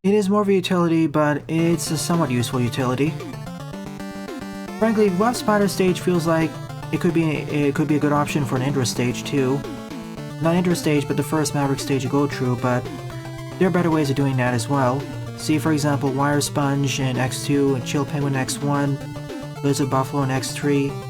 It is more of a utility, but it's a somewhat useful utility. Frankly, Web Spider stage feels like it could be a good option for an Indra stage too. Not Indra stage, but the first Maverick stage you go through, but there are better ways of doing that as well. See, for example, Wire Sponge in X2, and Chill Penguin in X1, Lizard Buffalo in X3.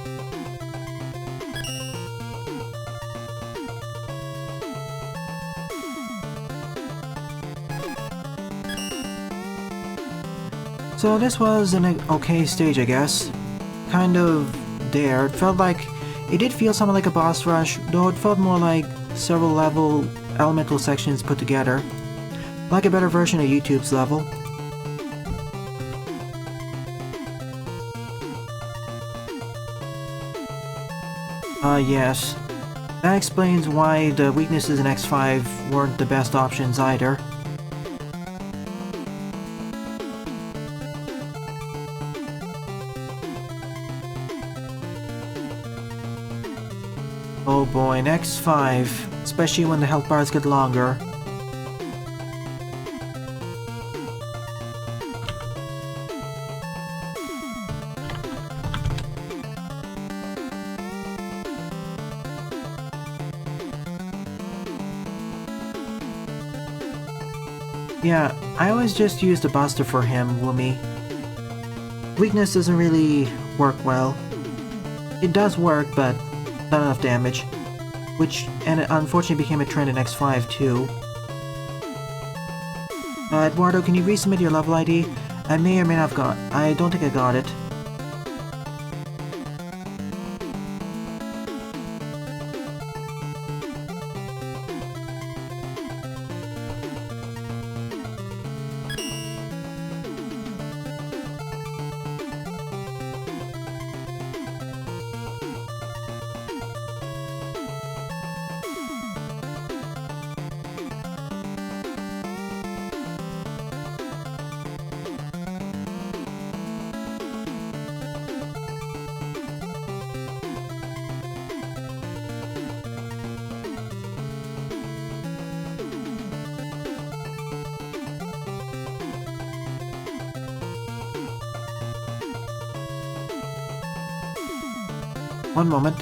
So this was an okay stage, I guess. Kind of there. It felt like... It did feel somewhat like a boss rush, though it felt more like several level elemental sections put together. Like a better version of YouTube's level. Yes. That explains why the weaknesses in X5 weren't the best options either. Oh boy, in X5, especially when the health bars get longer. Yeah, I always just use the Buster for him, Woomy. Weakness doesn't really work well. It does work, but not enough damage. And it unfortunately became a trend in X5 too. Eduardo, can you resubmit your level ID? I may or may not have got... I don't think I got it. One moment.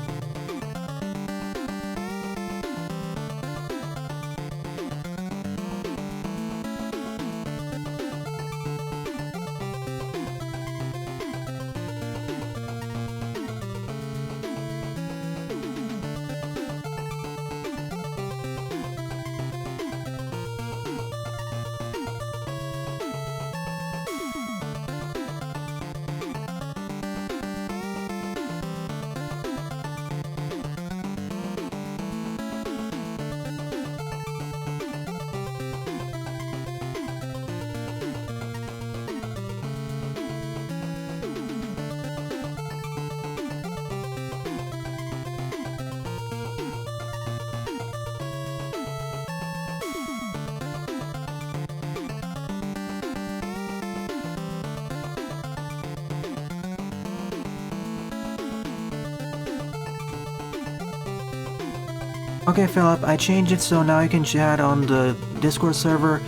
Okay, Philip, I changed it so now you can chat on the Discord server,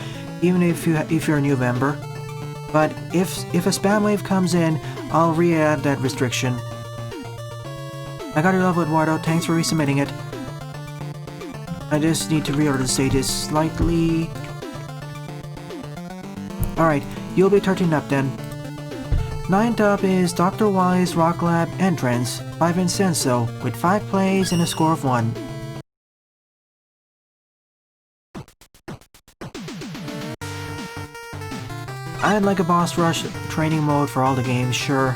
even if you're a new member. But if a spam wave comes in, I'll re-add that restriction. I got your level, Eduardo. Thanks for resubmitting it. I just need to reorder the stages slightly. Alright, you'll be 13 up then. 9th up is Dr. Wilys Rock Lab Entrance by Vincenzo with 5 plays and a score of 1. I'd like a boss rush training mode for all the games, sure.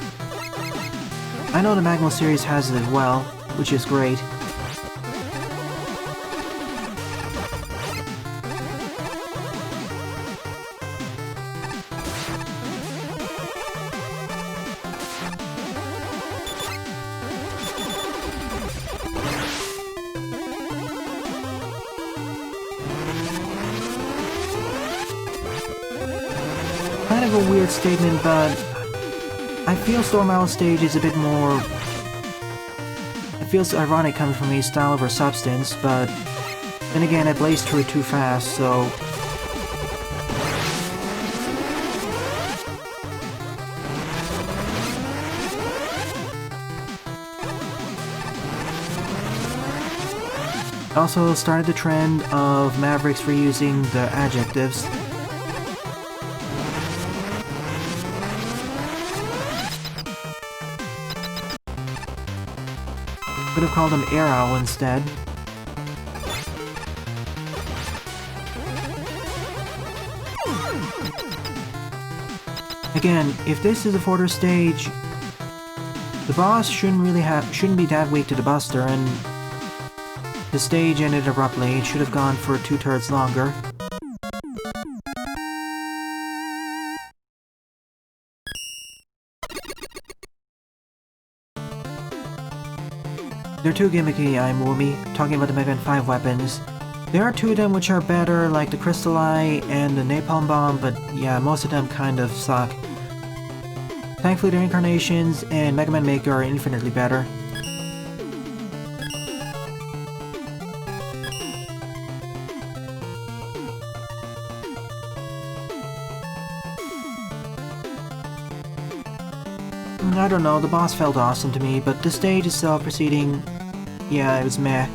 I know the Magma series has it as well, which is great. Kind of a weird statement, but I feel Stormowl's stage is a bit more... It feels ironic coming from me, style over substance, but then again I blazed through it too fast, so... Also started the trend of Mavericks reusing the adjectives. Could have called him Air Owl instead. Again, if this is a further stage, the boss shouldn't be that weak to the Buster, and the stage ended abruptly. It should have gone for 2/3 longer. They're too gimmicky, iWoomy, talking about the Mega Man 5 weapons. There are 2 of them which are better, like the Crystal Eye and the Napalm Bomb, but yeah, most of them kind of suck. Thankfully, their incarnations and Mega Man Maker are infinitely better. I don't know, the boss felt awesome to me, but the stage itself proceeding... yeah, it was meh.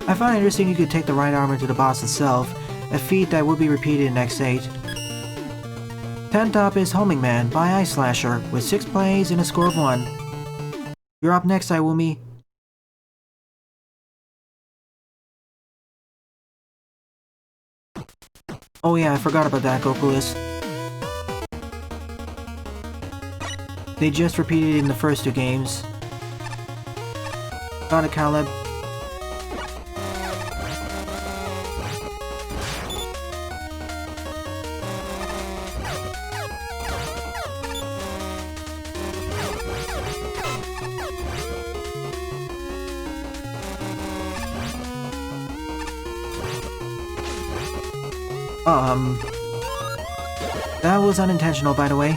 I found it interesting you could take the right armor to the boss itself, a feat that would be repeated in X8. 10th up is Homing Man by IceSlasher, with 6 plays and a score of 1. You're up next, iWoomy. Oh yeah, I forgot about that, Gokulus. They just repeated it in the first 2 games. Got it, Cowleb. That was unintentional, by the way.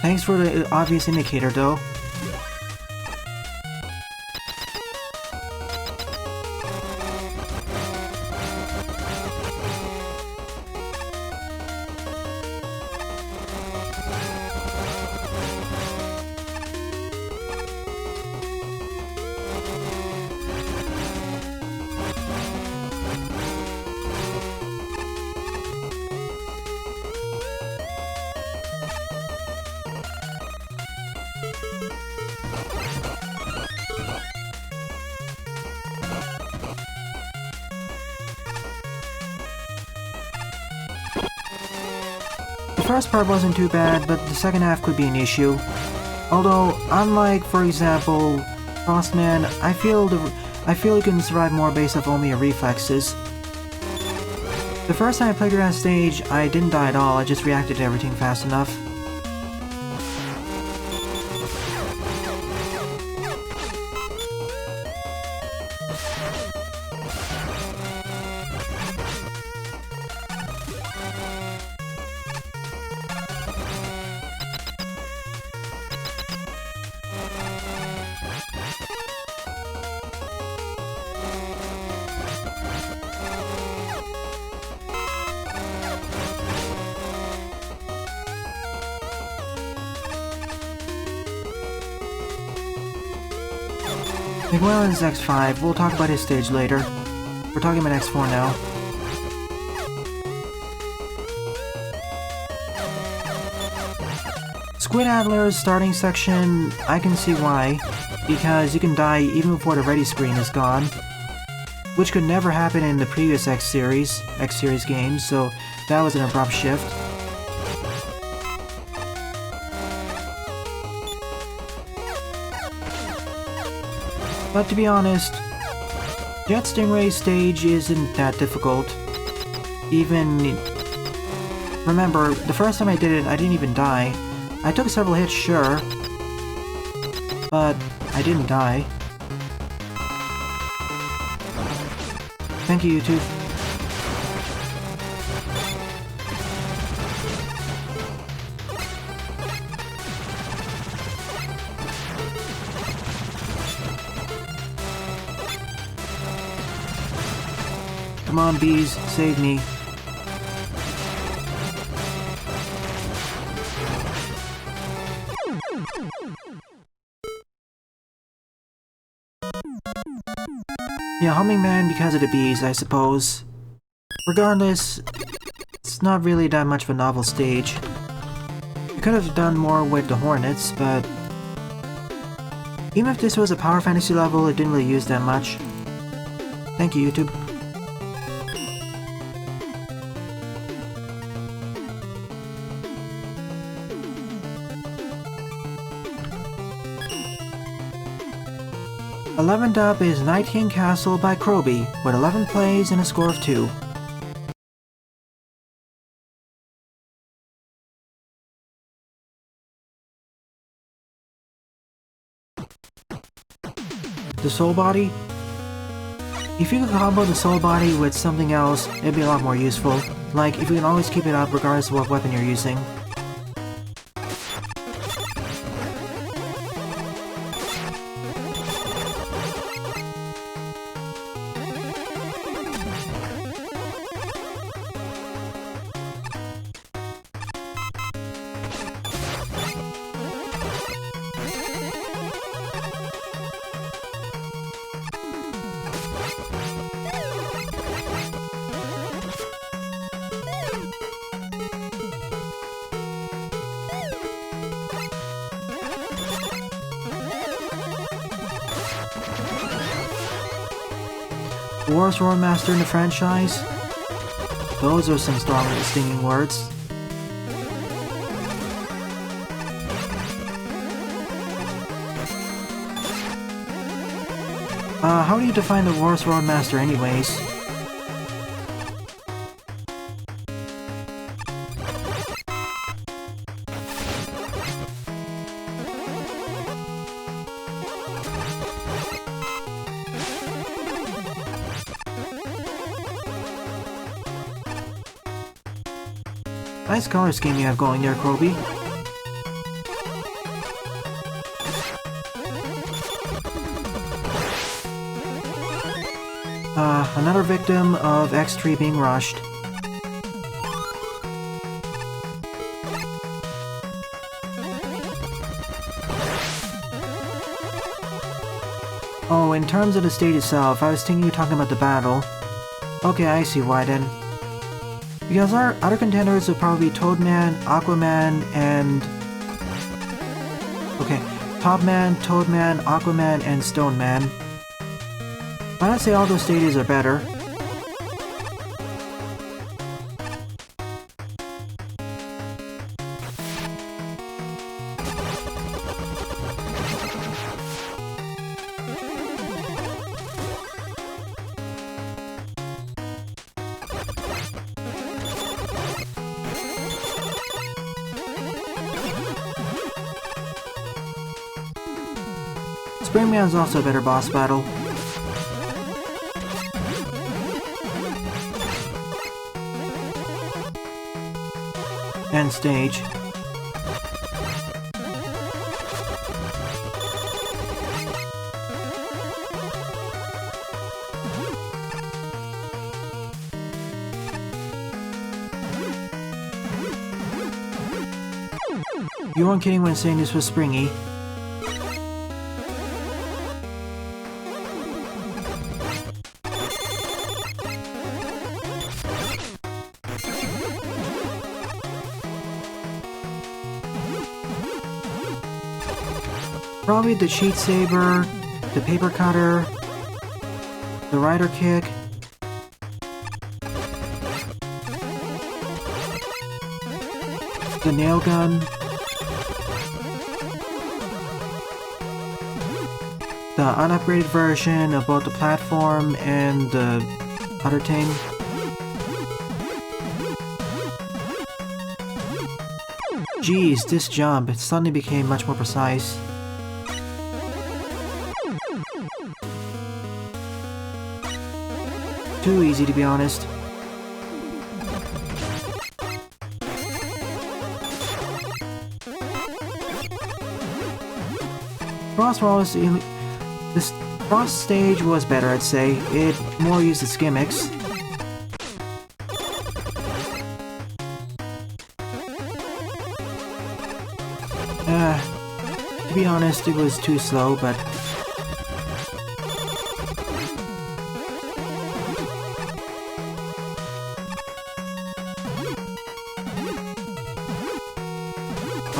Thanks for the obvious indicator, though. The first part wasn't too bad, but the second half could be an issue. Although, unlike, for example, Frostman, I feel you can survive more based off only your reflexes. The first time I played through that stage, I didn't die at all, I just reacted to everything fast enough. McMillan's X5, we'll talk about his stage later. We're talking about X4 now. Squid Adler's starting section, I can see why, because you can die even before the ready screen is gone, which could never happen in the previous X-Series games, so that was an abrupt shift. But to be honest, Jet Stingray's stage isn't that difficult. Even... Remember, the first time I did it, I didn't even die. I took several hits, sure, but I didn't die. Thank you, YouTube. Come on, bees, save me. Yeah, Humming Man because of the bees, I suppose. Regardless, it's not really that much of a novel stage. I could have done more with the Hornets, but... Even if this was a Power Fantasy level, it didn't really use that much. Thank you, YouTube. Eleventh up is Night King Castle by Croby, with 11 plays and a score of 2. The Soul Body? If you could combo the Soul Body with something else, it'd be a lot more useful. Like, if you can always keep it up regardless of what weapon you're using. The worst Roadmaster in the franchise? Those are some strong stinging words. How do you define the worst Roadmaster anyways? Nice color scheme you have going there, Croby. Another victim of X3 being rushed. Oh, in terms of the stage itself, I was thinking you were talking about the battle. Okay, I see why then. Because our other contenders would probably be Toadman, Aquaman, and... Okay, Topman, Toadman, Aquaman, and Stoneman. I'd say all those stages are better. Springman is also a better boss battle. And stage. You weren't kidding when saying this was springy. Probably the Cheat Saber, the Paper Cutter, the Rider Kick, the Nail Gun, the unupgraded version of both the platform and the other thing. Geez, this jump, it suddenly became much more precise. Too easy, to be honest. This Frost stage was better, I'd say. It more used its gimmicks. To be honest, it was too slow, but...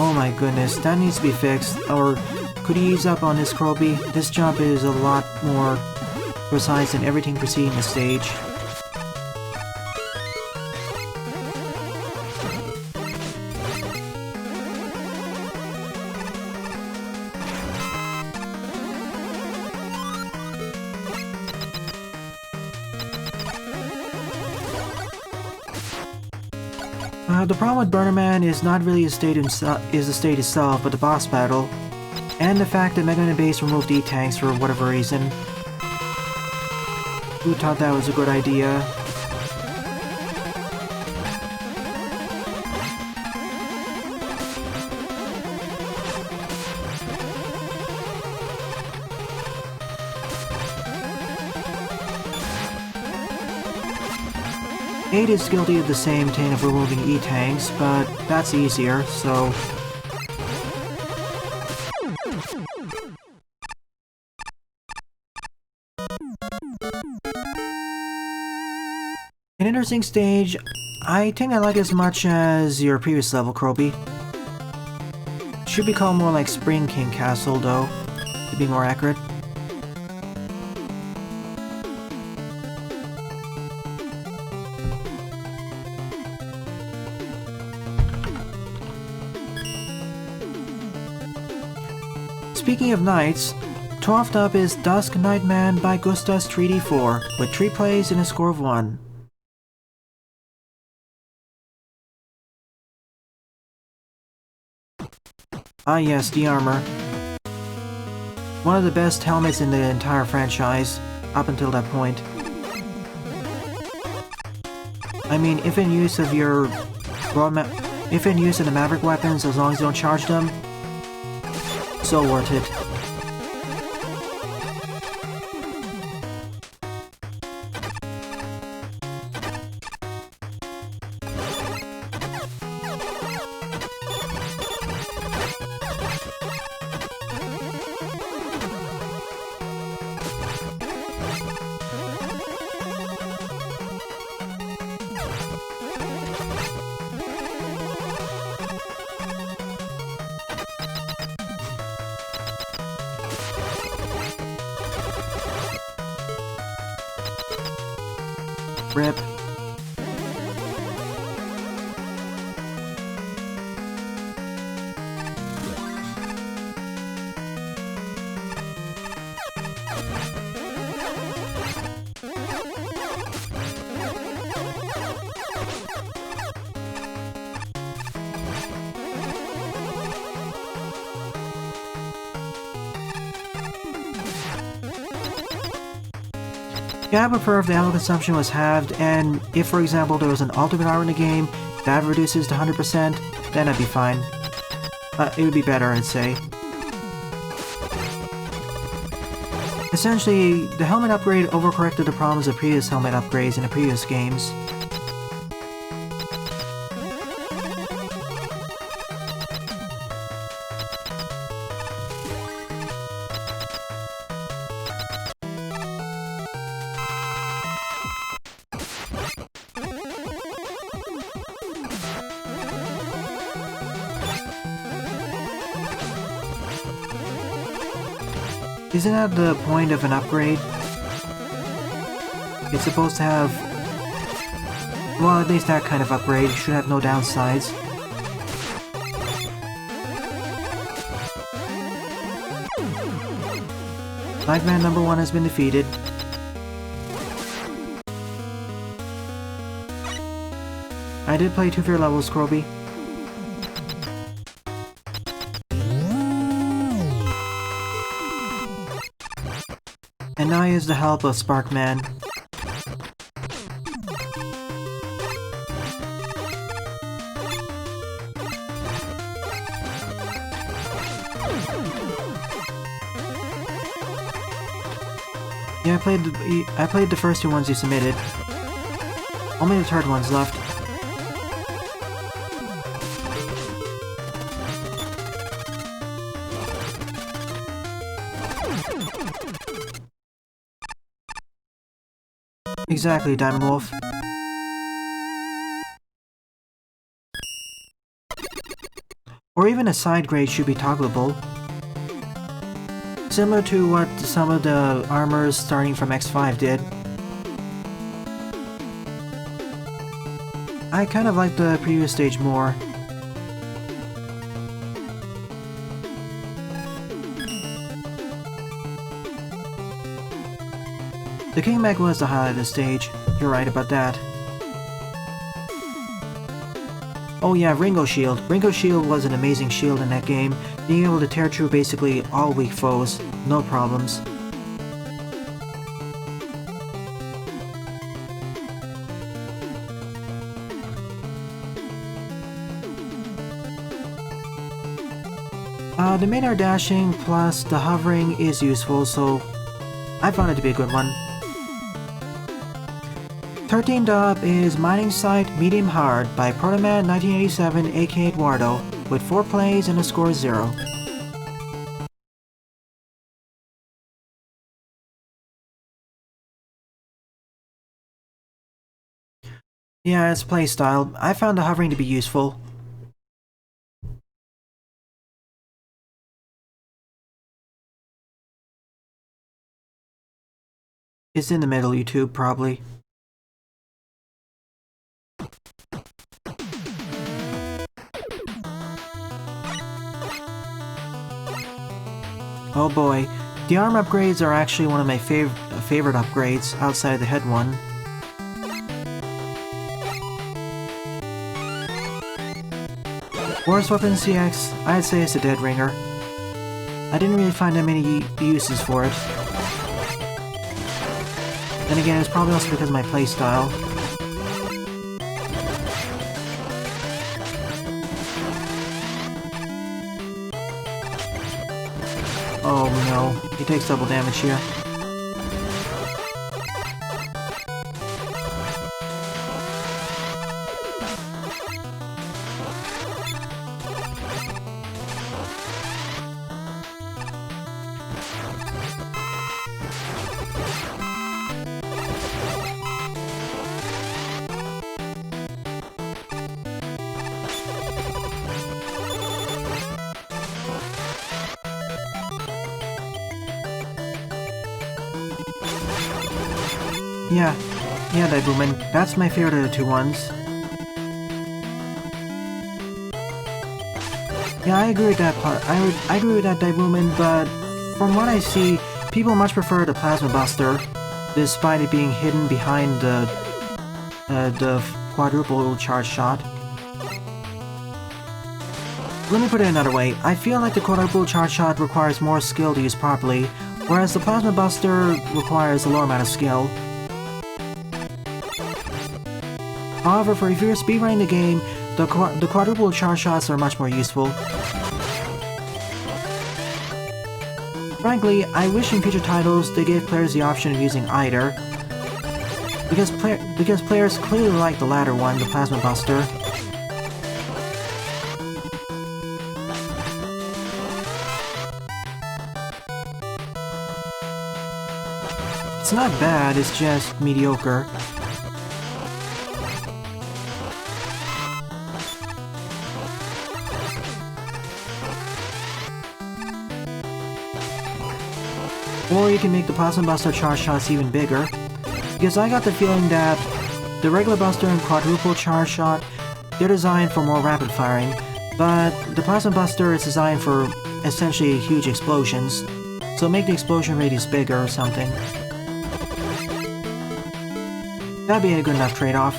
Oh my goodness, that needs to be fixed, or could he ease up on this Croby? This jump is a lot more precise than everything preceding the stage. The problem with Protoman is not really the stage itself, but the boss battle, and the fact that Mega Man Base removed D-Tanks for whatever reason. Who thought that was a good idea? Eight is guilty of the same thing of removing E-Tanks, but that's easier, so... An interesting stage. I think I like it as much as your previous level, Croby. Should be called more like Spring King Castle, though, to be more accurate. Speaking of knights, 12th up is Dusk Knight Man by Gustas 3D4, with 3 plays and a score of 1. Ah yes, the armor. One of the best helmets in the entire franchise, up until that point. I mean, if in use of your... if in use of the Maverick weapons, as long as you don't charge them, so worth it. Rip. Yeah, I prefer if the ammo consumption was halved, and if, for example, there was an ultimate armor in the game that reduces to 100%, then I'd be fine. It would be better, I'd say. Essentially, the helmet upgrade overcorrected the problems of previous helmet upgrades in the previous games. Isn't that the point of an upgrade? It's supposed to have... well, at least that kind of upgrade should have no downsides. Nightman number 1 has been defeated. I did play 2 fair levels, Croby. And now I use the help of Sparkman. Yeah, I played the first 2 ones you submitted. Only the 3rd one's left. Exactly, Diamond Wolf. Or even a side grade should be toggleable. Similar to what some of the armors starting from X5 did. I kind of like the previous stage more. The King Meg was the highlight of the stage. You're right about that. Oh yeah, Ringo Shield. Ringo Shield was an amazing shield in that game, being able to tear through basically all weak foes, no problems. The main dashing plus the hovering is useful, so I found it to be a good one. 13th up is Mining Site Medium Hard by Protoman 1987 aka Eduardo, with 4 plays and a score 0. Yeah, it's playstyle. I found the hovering to be useful. It's in the middle, YouTube, probably. Oh boy, the arm upgrades are actually one of my favorite upgrades outside of the head one. Force Weapon CX, I'd say it's a dead ringer. I didn't really find that many uses for it. Then again, it's probably also because of my playstyle. Oh no, he takes double damage here. Yeah, Daibuman. That's my favorite of the 2 ones. Yeah, I agree with that part. I agree with that, Daibuman, but from what I see, people much prefer the Plasma Buster, despite it being hidden behind the quadruple charge shot. Let me put it another way. I feel like the quadruple charge shot requires more skill to use properly, whereas the Plasma Buster requires a lower amount of skill. However, if you're speedrunning the game, the quadruple charge shots are much more useful. Frankly, I wish in future titles they gave players the option of using either, because players clearly like the latter one, the Plasma Buster. It's not bad, it's just mediocre. Or you can make the Plasma Buster charge shots even bigger. Because I got the feeling that the regular Buster and quadruple charge shot, they're designed for more rapid firing, but the Plasma Buster is designed for essentially huge explosions. So make the explosion radius bigger or something. That'd be a good enough trade-off.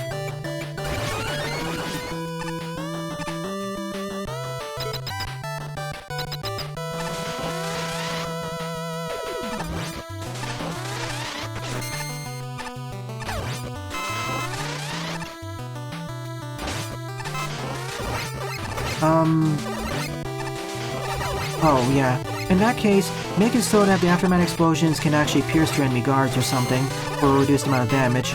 Oh, yeah. In that case, make it so that the aftermath explosions can actually pierce through enemy guards or something, for a reduced amount of damage.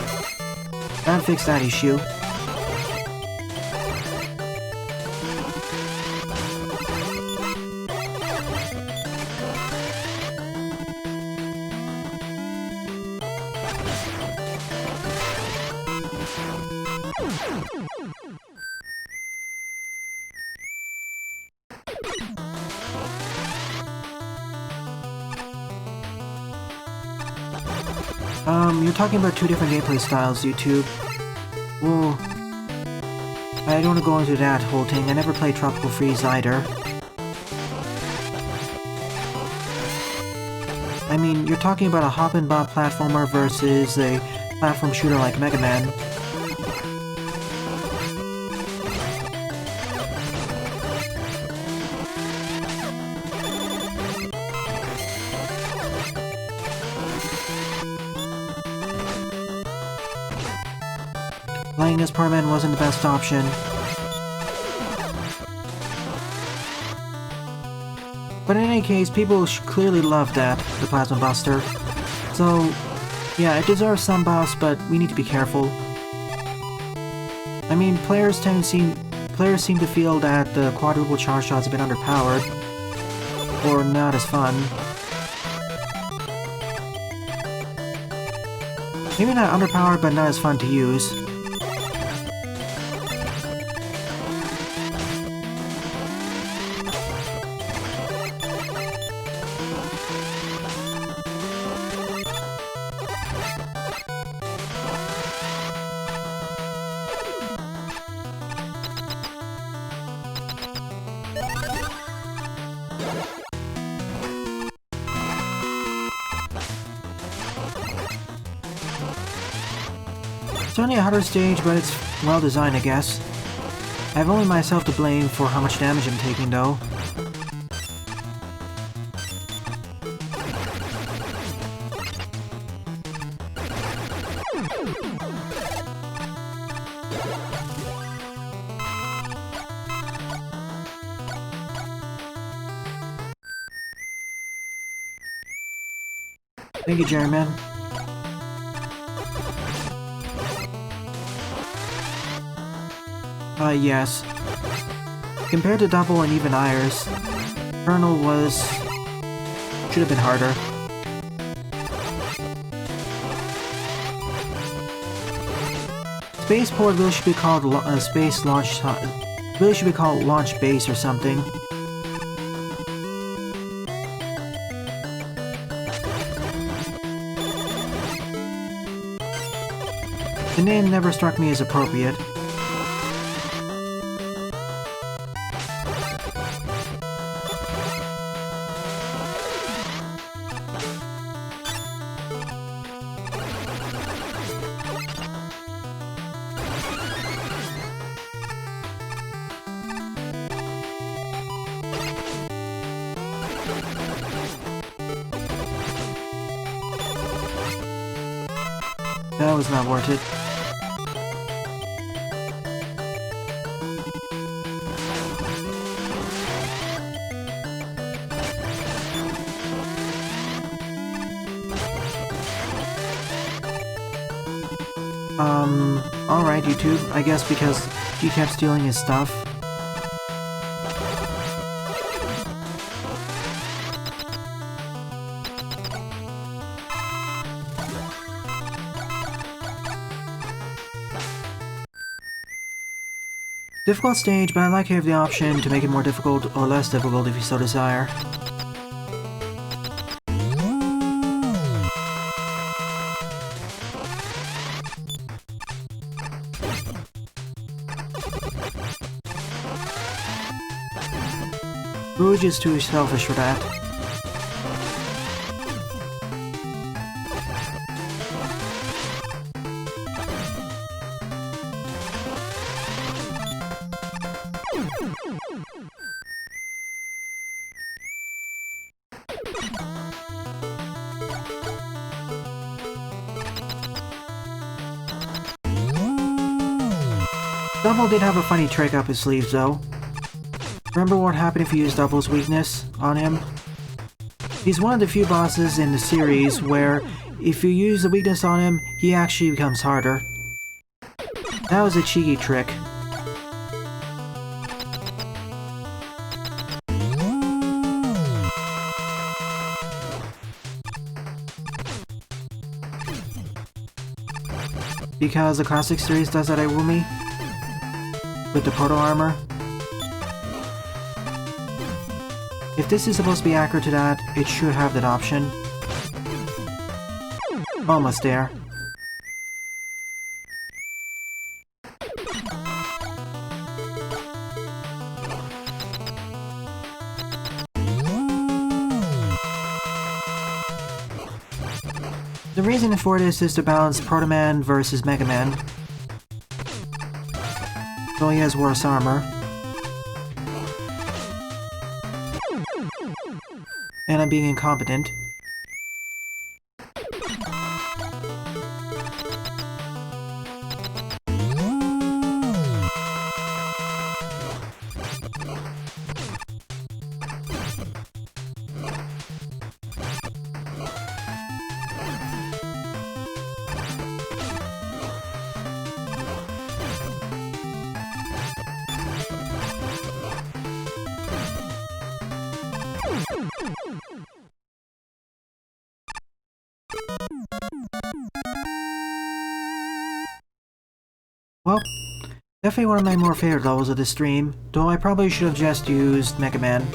That'd fix that issue. You're talking about two different gameplay styles, YouTube. Well, I don't want to go into that whole thing. I never played Tropical Freeze either. I mean, you're talking about a hop-and-bop platformer versus a platform shooter like Mega Man. Playing as Protoman wasn't the best option. But in any case, people clearly loved that, the Plasma Buster. So, yeah, it deserves some buffs, but we need to be careful. I mean, players seem to feel that the quadruple charge shot's a bit underpowered, or not as fun. Maybe not underpowered, but not as fun to use. It's only a harder stage, but it's well designed, I guess. I have only myself to blame for how much damage I'm taking, though. Thank you, Jerryman. Yes. Compared to double and even Ayers, Colonel should have been harder. Spaceport really should be called Launch Base or something. The name never struck me as appropriate. That was not worth it. Alright, YouTube. I guess because he kept stealing his stuff. Difficult stage, but I like to have the option to make it more difficult or less difficult if you so desire. Rouge is too selfish for that. Double did have a funny trick up his sleeves though. Remember what happened if you used Double's weakness on him? He's one of the few bosses in the series where if you use the weakness on him, he actually becomes harder. That was a cheeky trick. Because the classic series does that iWoomy with the proto armor. If this is supposed to be accurate to that, it should have that option. Almost there. The reason for this is to balance Protoman versus Megaman. So he has worse armor. And I'm being incompetent. Well, definitely one of my more favorite levels of the stream, though I probably should have just used Mega Man.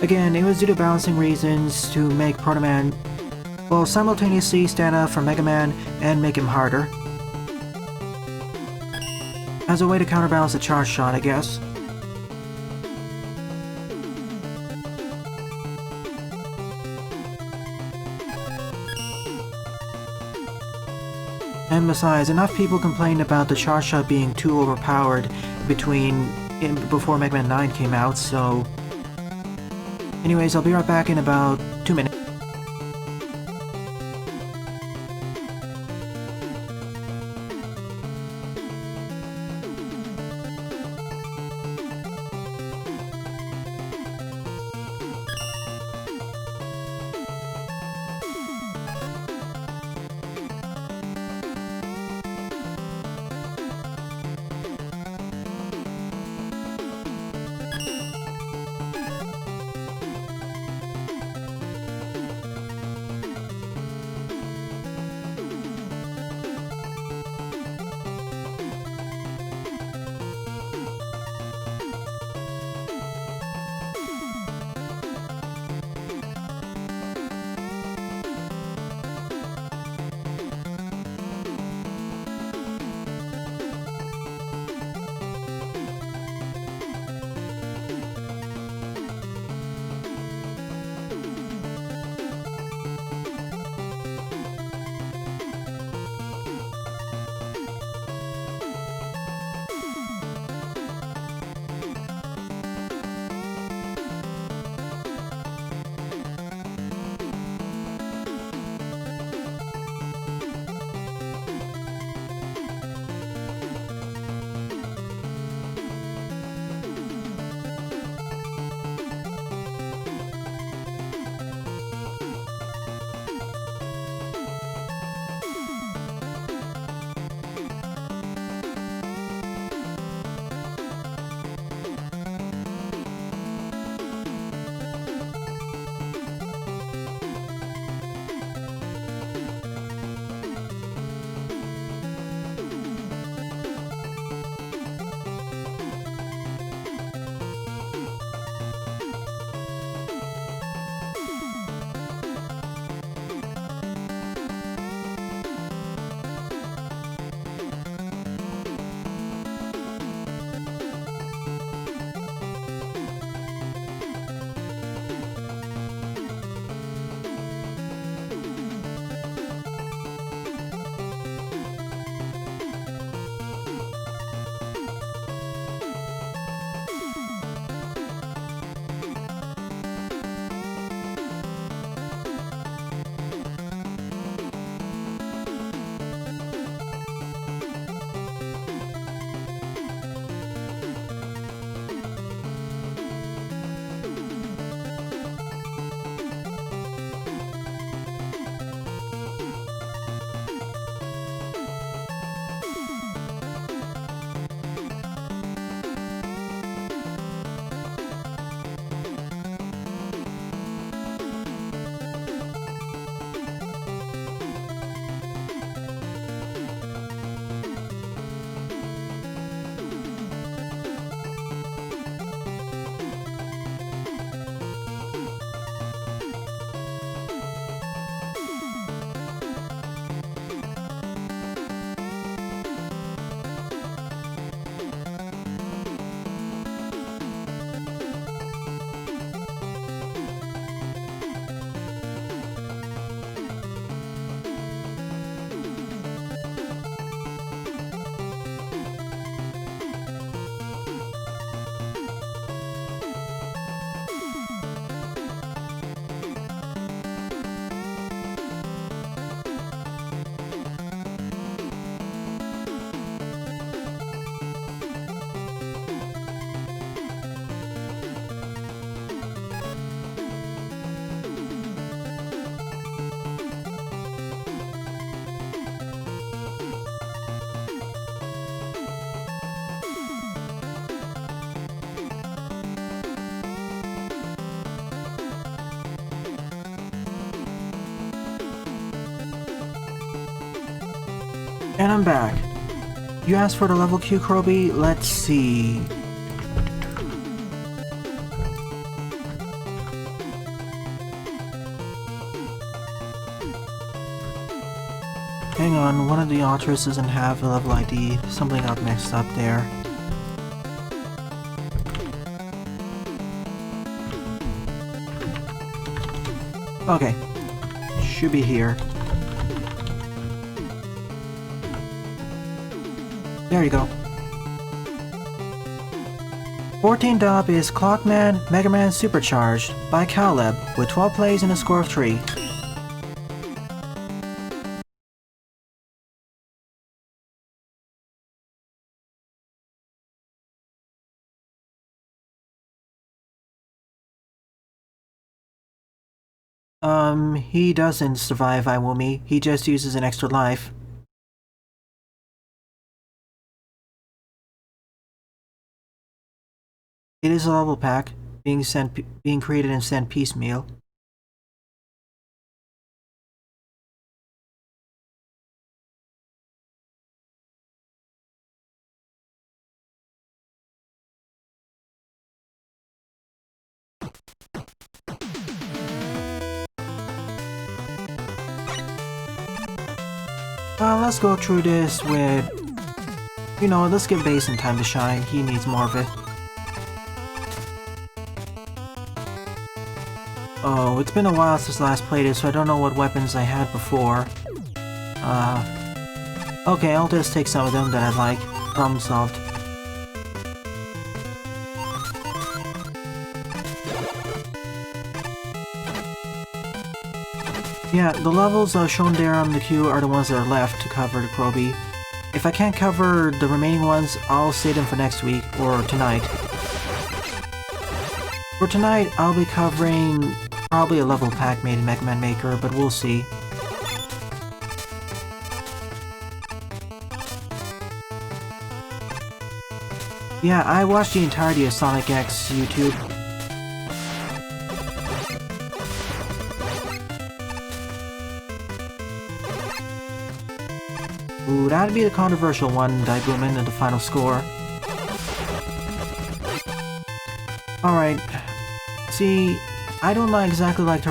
Again, it was due to balancing reasons to make Protoman, well, simultaneously stand up for Mega Man and make him harder. As a way to counterbalance the charge shot, I guess. And besides, enough people complained about the charge shot being too overpowered before Mega Man 9 came out, so... Anyways, I'll be right back in about 2 minutes. And I'm back. You asked for the level queue, Croby? Let's see. Hang on, one of the authors doesn't have a level ID. Something got mixed up there. Okay. Should be here. There you go. 14th up is Clockman Megaman Supercharged by Cowleb with 12 plays and a score of 3. He doesn't survive iWoomy. He just uses an extra life. It is a level pack, being created and sent piecemeal. Let's go through this with... You know, let's give Basin time to shine. He needs more of it. Oh, it's been a while since last played it, so I don't know what weapons I had before. Okay, I'll just take some of them that I like. Problem solved. Yeah, the levels shown there on the queue are the ones that are left to cover the Croby. If I can't cover the remaining ones, I'll save them for next week, or tonight. For tonight, I'll be covering probably a level pack made in Mega Man Maker, but we'll see. Yeah, I watched the entirety of Sonic X YouTube. Ooh, that'd be the controversial one, iWoomy, and the final score. Alright. See, I don't exactly like to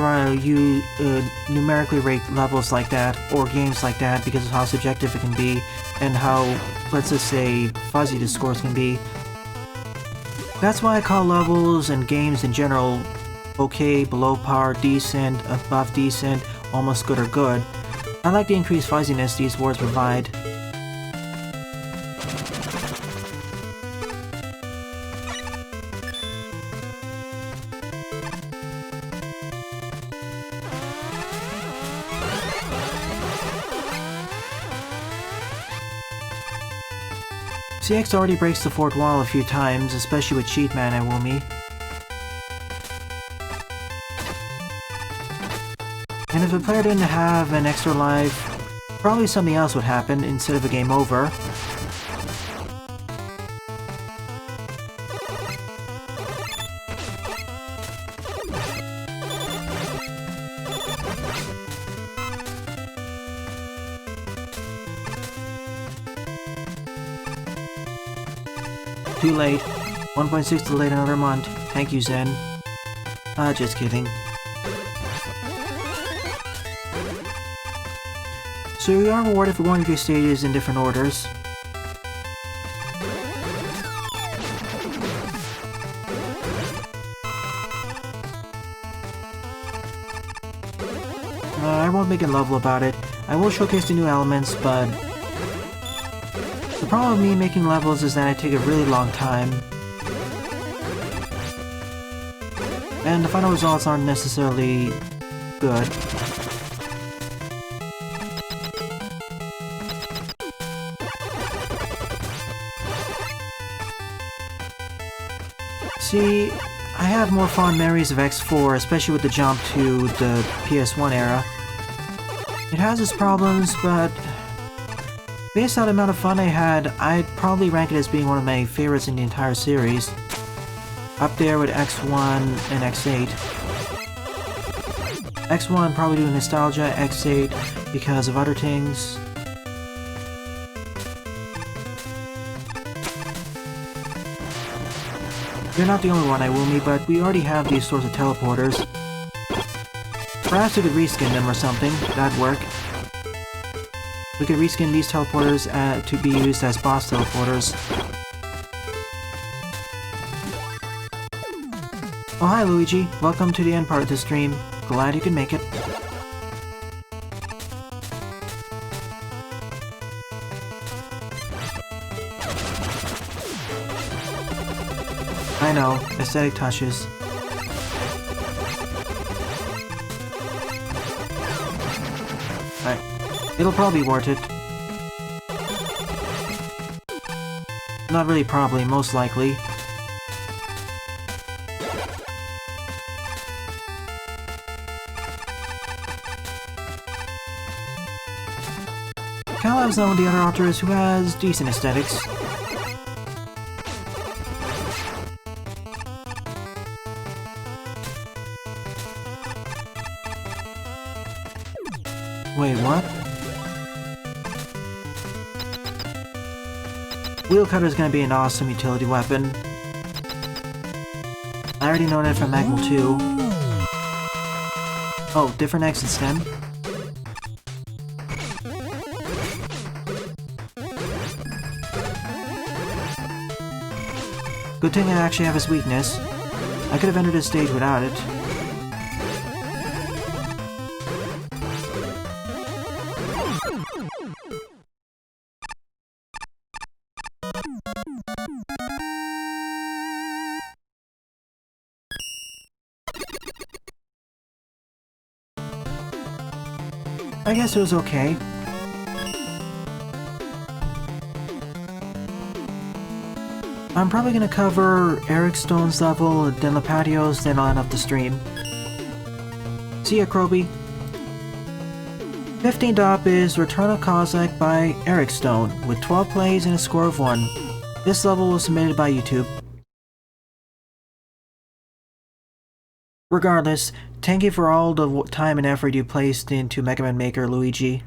numerically rate levels like that, or games like that, because of how subjective it can be, and how, let's just say, fuzzy the scores can be. That's why I call levels and games in general okay, below par, decent, above decent, almost good or good. I like the increased fuzziness these words provide. CX already breaks the fourth wall a few times, especially with Cheat Man iWoomy. And if a player didn't have an extra life, probably something else would happen instead of a game over. Too late. 1.6 delayed another month. Thank you, Zen. Just kidding. So you are rewarded for going through stages in different orders. I won't make a level about it. I will showcase the new elements, but... the problem with me making levels is that I take a really long time. And the final results aren't necessarily good. See, I have more fond memories of X4, especially with the jump to the PS1 era. It has its problems, but based on the amount of fun I had, I'd probably rank it as being one of my favorites in the entire series. Up there with X1 and X8. X1 probably due to nostalgia, X8 because of other things. You're not the only one, iWoomy, but we already have these sorts of teleporters. Perhaps we could reskin them or something. That'd work. We could reskin these teleporters to be used as boss teleporters. Oh, hi, Luigi. Welcome to the end part of the stream. Glad you could make it. I know, aesthetic touches. Right. It'll probably be worth it. Not really probably, most likely. Cowleb's one of the other authors who has decent aesthetics. Wait, what? Wheel Cutter's gonna be an awesome utility weapon. I already know that from Magma 2. Oh, different exit stem? Good thing I actually have his weakness. I could have entered this stage without it. I guess it was okay. I'm probably gonna cover Eric Stone's level, then Lipatio's, then I'll end up the stream. See ya, Croby. 15th up is Return of Kozak by Eric Stone, with 12 plays and a score of 1. This level was submitted by YouTube. Regardless, thank you for all the time and effort you placed into Mega Man Maker, Luigi.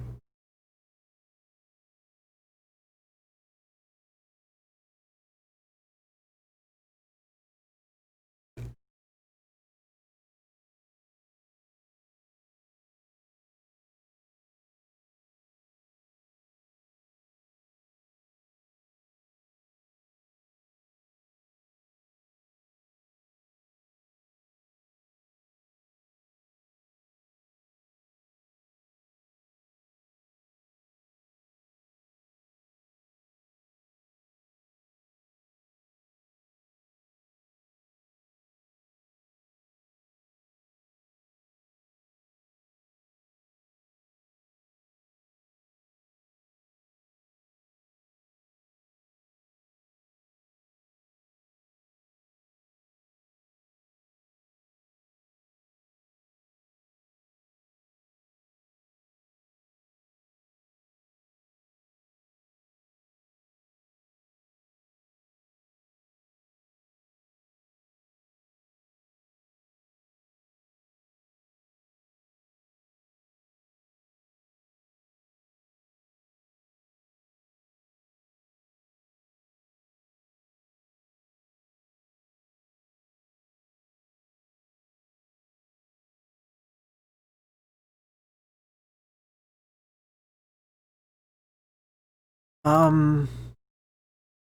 How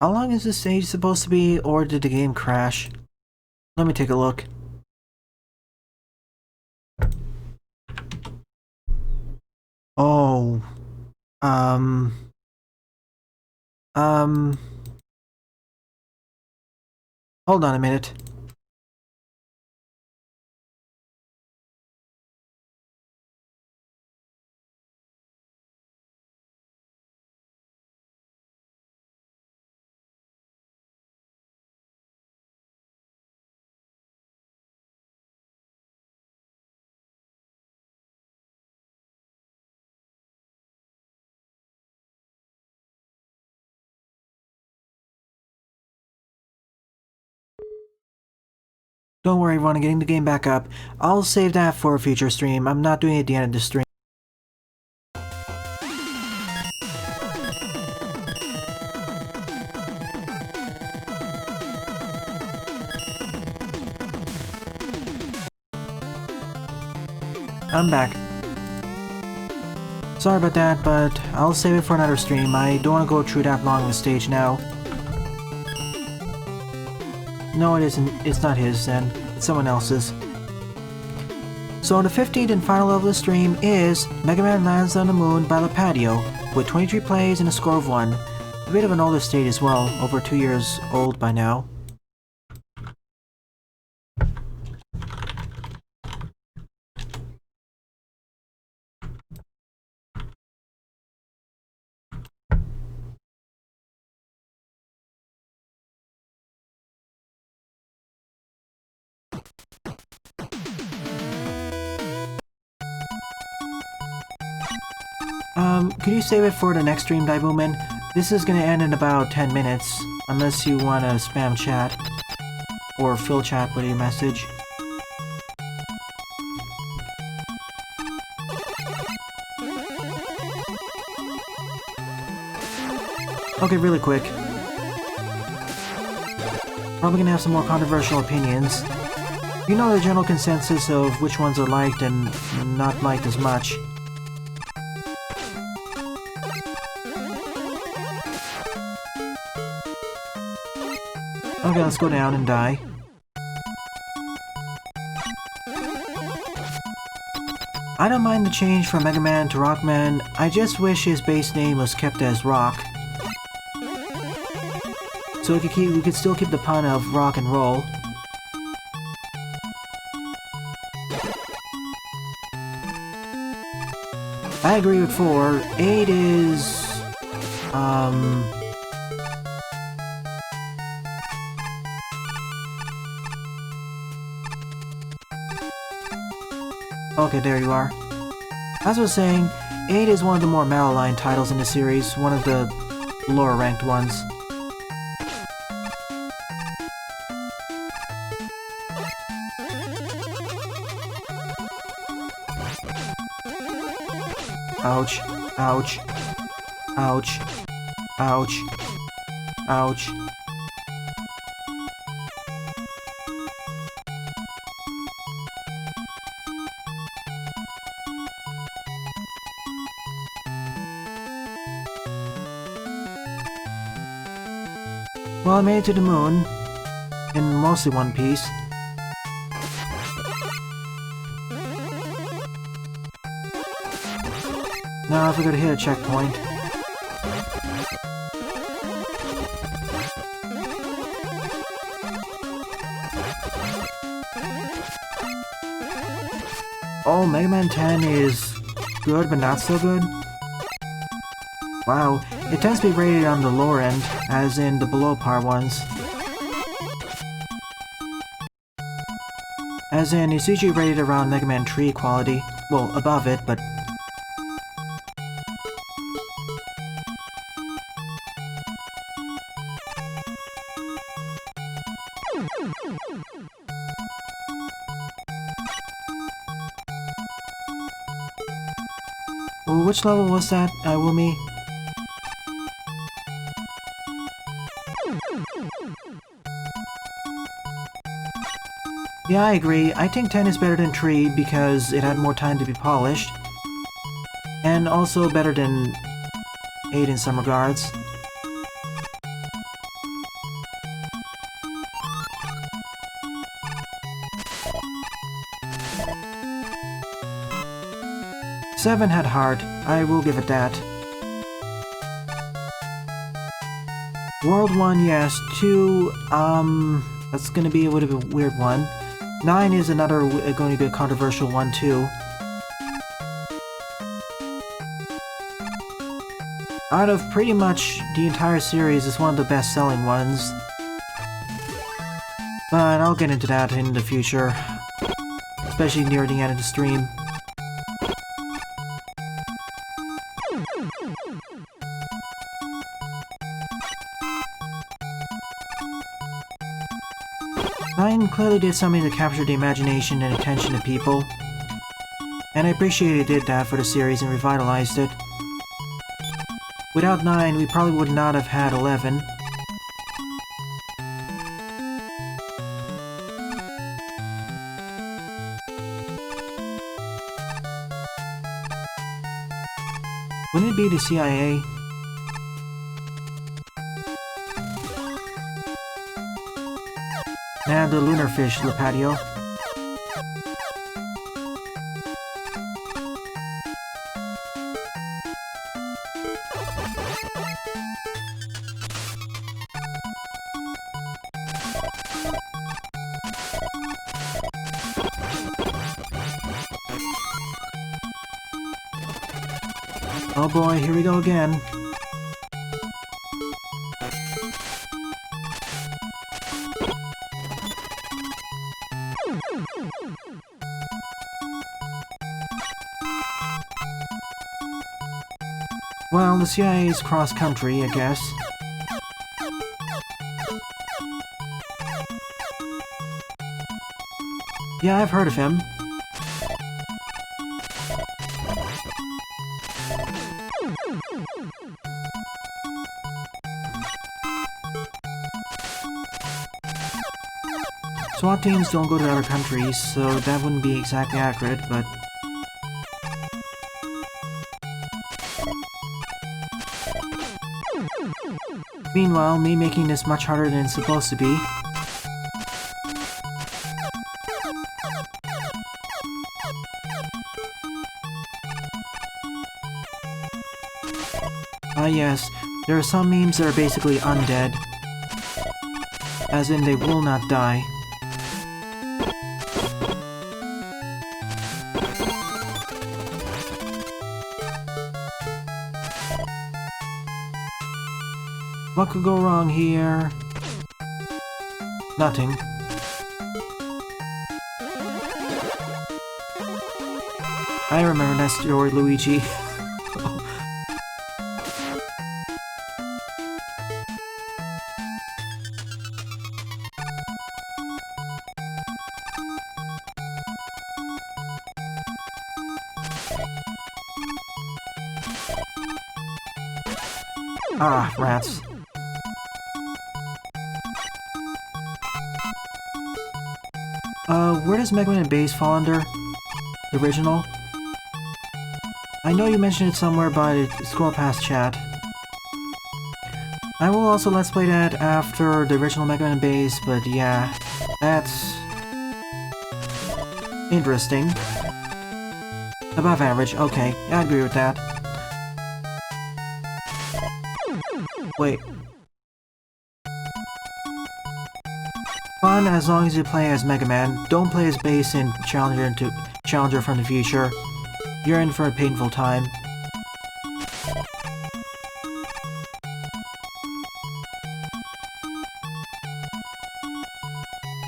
long is this stage supposed to be, or did the game crash? Let me take a look. Oh. Hold on a minute. Don't worry, everyone, getting the game back up. I'll save that for a future stream. I'm not doing it at the end of the stream. I'm back. Sorry about that, but I'll save it for another stream. I don't want to go through that long of a stage now. No, it isn't. It's not his, then. It's someone else's. So the 15th and final level of the stream is Mega Man Lands on the Moon by Lipatio, with 23 plays and a score of 1. A bit of an older stage as well, over 2 years old by now. Could you save it for the next stream, iWoomy? This is gonna end in about 10 minutes, unless you wanna spam chat, or fill chat with your message. Okay, really quick. Probably gonna have some more controversial opinions. You know the general consensus of which ones are liked and not liked as much. Okay, let's go down and die. I don't mind the change from Mega Man to Rockman, I just wish his base name was kept as Rock. So we could still keep the pun of rock and roll. I agree with 4. 8 is... Okay, there you are. As I was saying, 8 is one of the more malaligned titles in the series, one of the lower ranked ones. Ouch, ouch, ouch, ouch, ouch. Well, I made it to the moon, in mostly one piece. Now if we go to hit a checkpoint. Oh, Mega Man 10 is good, but not so good? Wow, it tends to be rated on the lower end, as in the below par ones. As in, it's usually rated around Mega Man 3 quality. Well, above it, but... Ooh, which level was that, iWoomy? Yeah, I agree. I think 10 is better than 3 because it had more time to be polished. And also better than 8 in some regards. Seven had heart, I will give it that. World 1, yes. 2, that's gonna be a bit of a weird one. 9 is another going to be a controversial one too. Out of pretty much the entire series, it's one of the best-selling ones. But I'll get into that in the future, especially near the end of the stream. Clearly did something to capture the imagination and attention of people. And I appreciate it did that for the series and revitalized it. Without 9, we probably would not have had 11. Wouldn't it be the CIA? Nah, the lunar fish, Lipatio. Oh boy, here we go again. Well, the CIA's cross-country, I guess. Yeah, I've heard of him. SWAT teams don't go to other countries, so that wouldn't be exactly accurate, but... Meanwhile, me making this much harder than it's supposed to be. Ah yes, there are some memes that are basically undead. As in, they will not die. What could go wrong here? Nothing. I remember that story, Luigi. Ah, rats. Where does Megaman Base fall under? The original? I know you mentioned it somewhere, but scroll past chat. I will also let's play that after the original Megaman Base, but yeah, that's... interesting. Above average, okay, I agree with that. Wait. Fun as long as you play as Mega Man. Don't play as base in Challenger from the future. You're in for a painful time.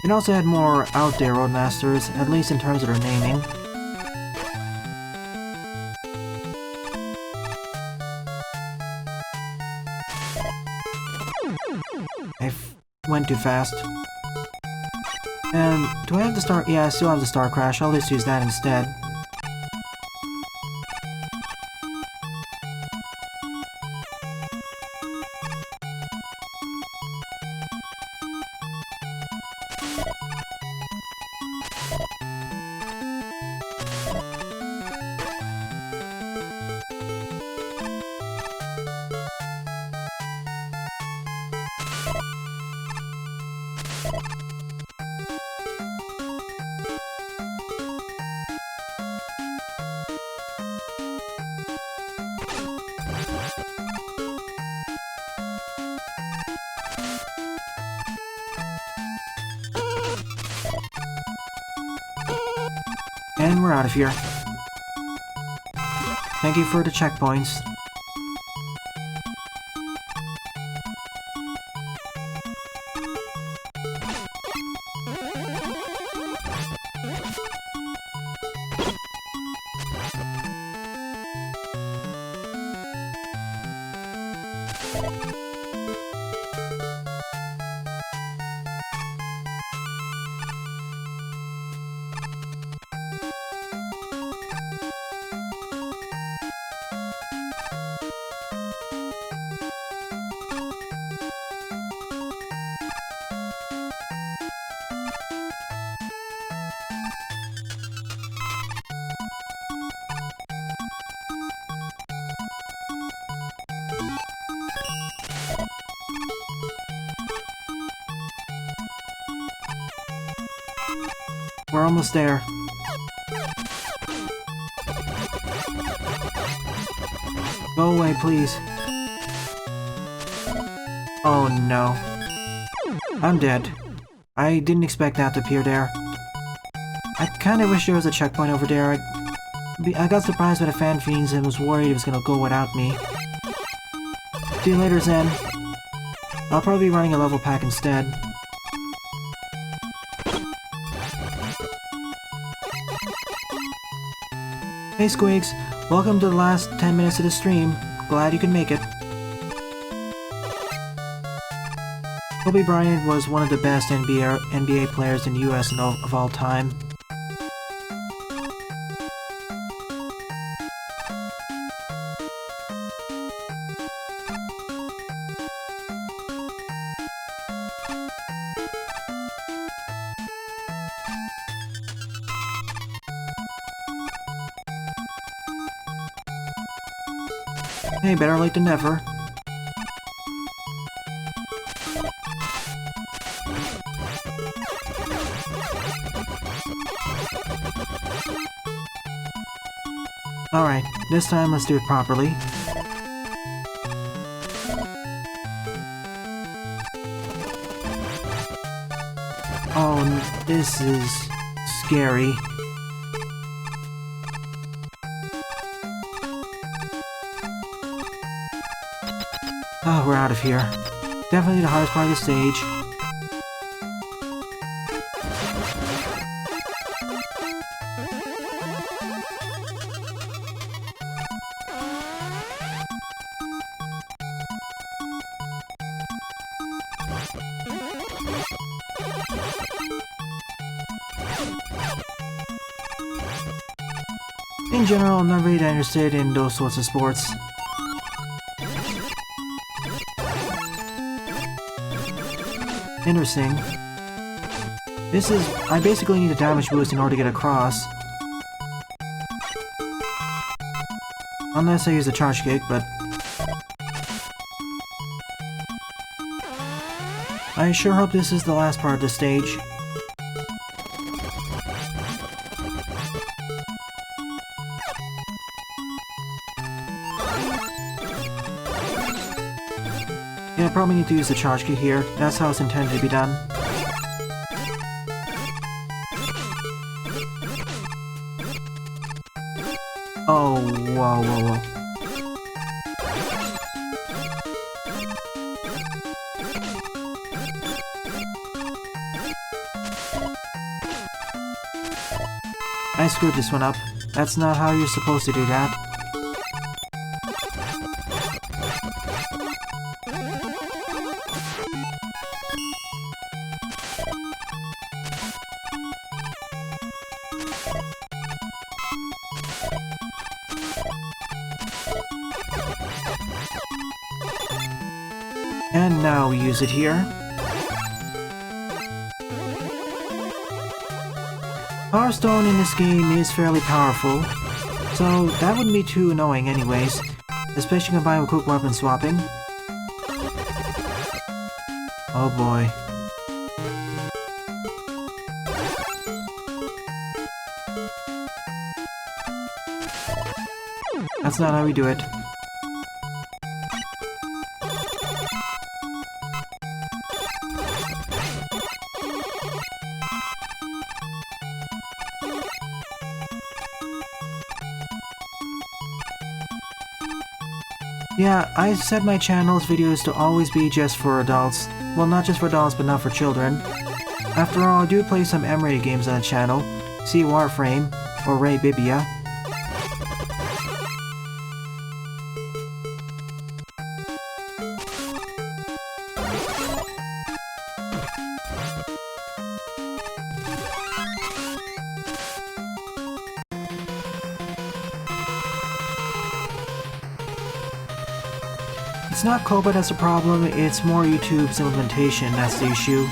It also had more out there Roadmasters, at least in terms of their naming. I went too fast. And do I have the star? Yeah, I still have the star crash. I'll just use that instead. And we're out of here. Thank you for the checkpoints. We're almost there. Go away, please. Oh no. I'm dead. I didn't expect that to appear there. I kinda wish there was a checkpoint over there. I got surprised by the fan fiends and was worried it was gonna go without me. See you later, Zen. I'll probably be running a level pack instead. Hey Squigs, welcome to the last 10 minutes of the stream. Glad you could make it. Kobe Bryant was one of the best NBA players in the US of all time. Hey, better late than never. Alright, this time let's do it properly. Oh, this is scary. Oh, we're out of here. Definitely the hardest part of the stage. In general, I'm not really that interested in those sorts of sports. Interesting. I basically need a damage boost in order to get across. Unless I use a charge kick, but... I sure hope this is the last part of the stage. Yeah, I probably need to use the charge key here. That's how it's intended to be done. Oh, whoa, whoa, whoa. I screwed this one up. That's not how you're supposed to do that. And now we use it here. Power Stone in this game is fairly powerful, so that wouldn't be too annoying anyways, especially combined with quick weapon swapping. Oh boy. That's not how we do it. Yeah, I set my channel's videos to always be just for adults. Well, not just for adults, but not for children. After all, I do play some M-rated games on the channel. See Warframe, or Ray Bibia. It's not Koba that's the problem, it's more YouTube's implementation that's the issue.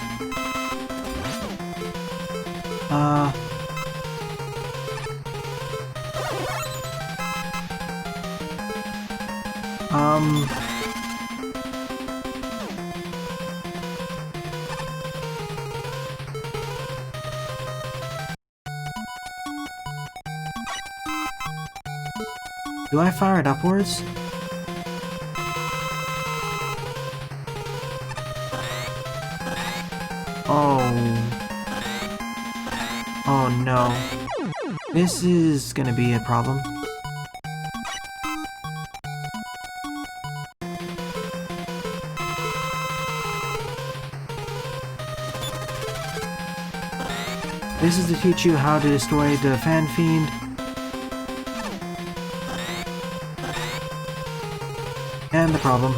Do I fire it upwards? Oh. Oh no. This is gonna be a problem. This is to teach you how to destroy the Fan Fiend. And the problem.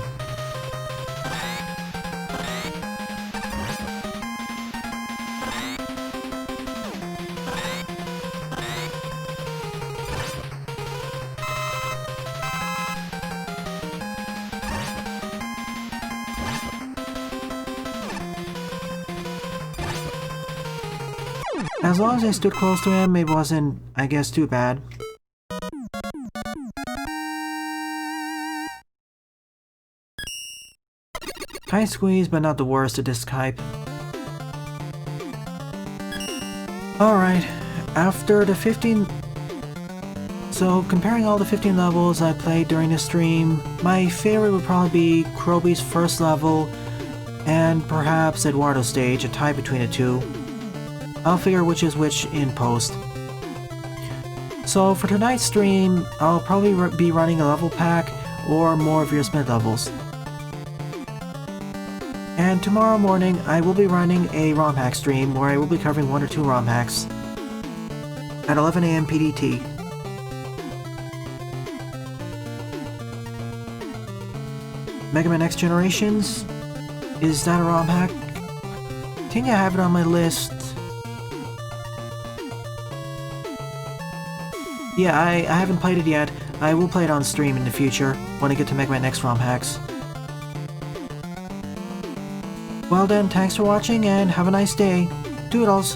As long as I stood close to him, it wasn't, I guess, too bad. Tight squeeze, but not the worst of this type. Alright, after the 15... So, comparing all the 15 levels I played during the stream, my favorite would probably be Croby's first level, and perhaps Eduardo's stage, a tie between the two. I'll figure which is which in post. So for tonight's stream, I'll probably be running a level pack or more of your mid-levels. And tomorrow morning, I will be running a ROM hack stream where I will be covering 1 or 2 ROM hacks at 11 AM PDT. Mega Man X Generations? Is that a ROM hack? I think I have it on my list. Yeah, I haven't played it yet. I will play it on stream in the future, when I get to Mega Man X ROM hacks. Well then, thanks for watching and have a nice day. Doodles!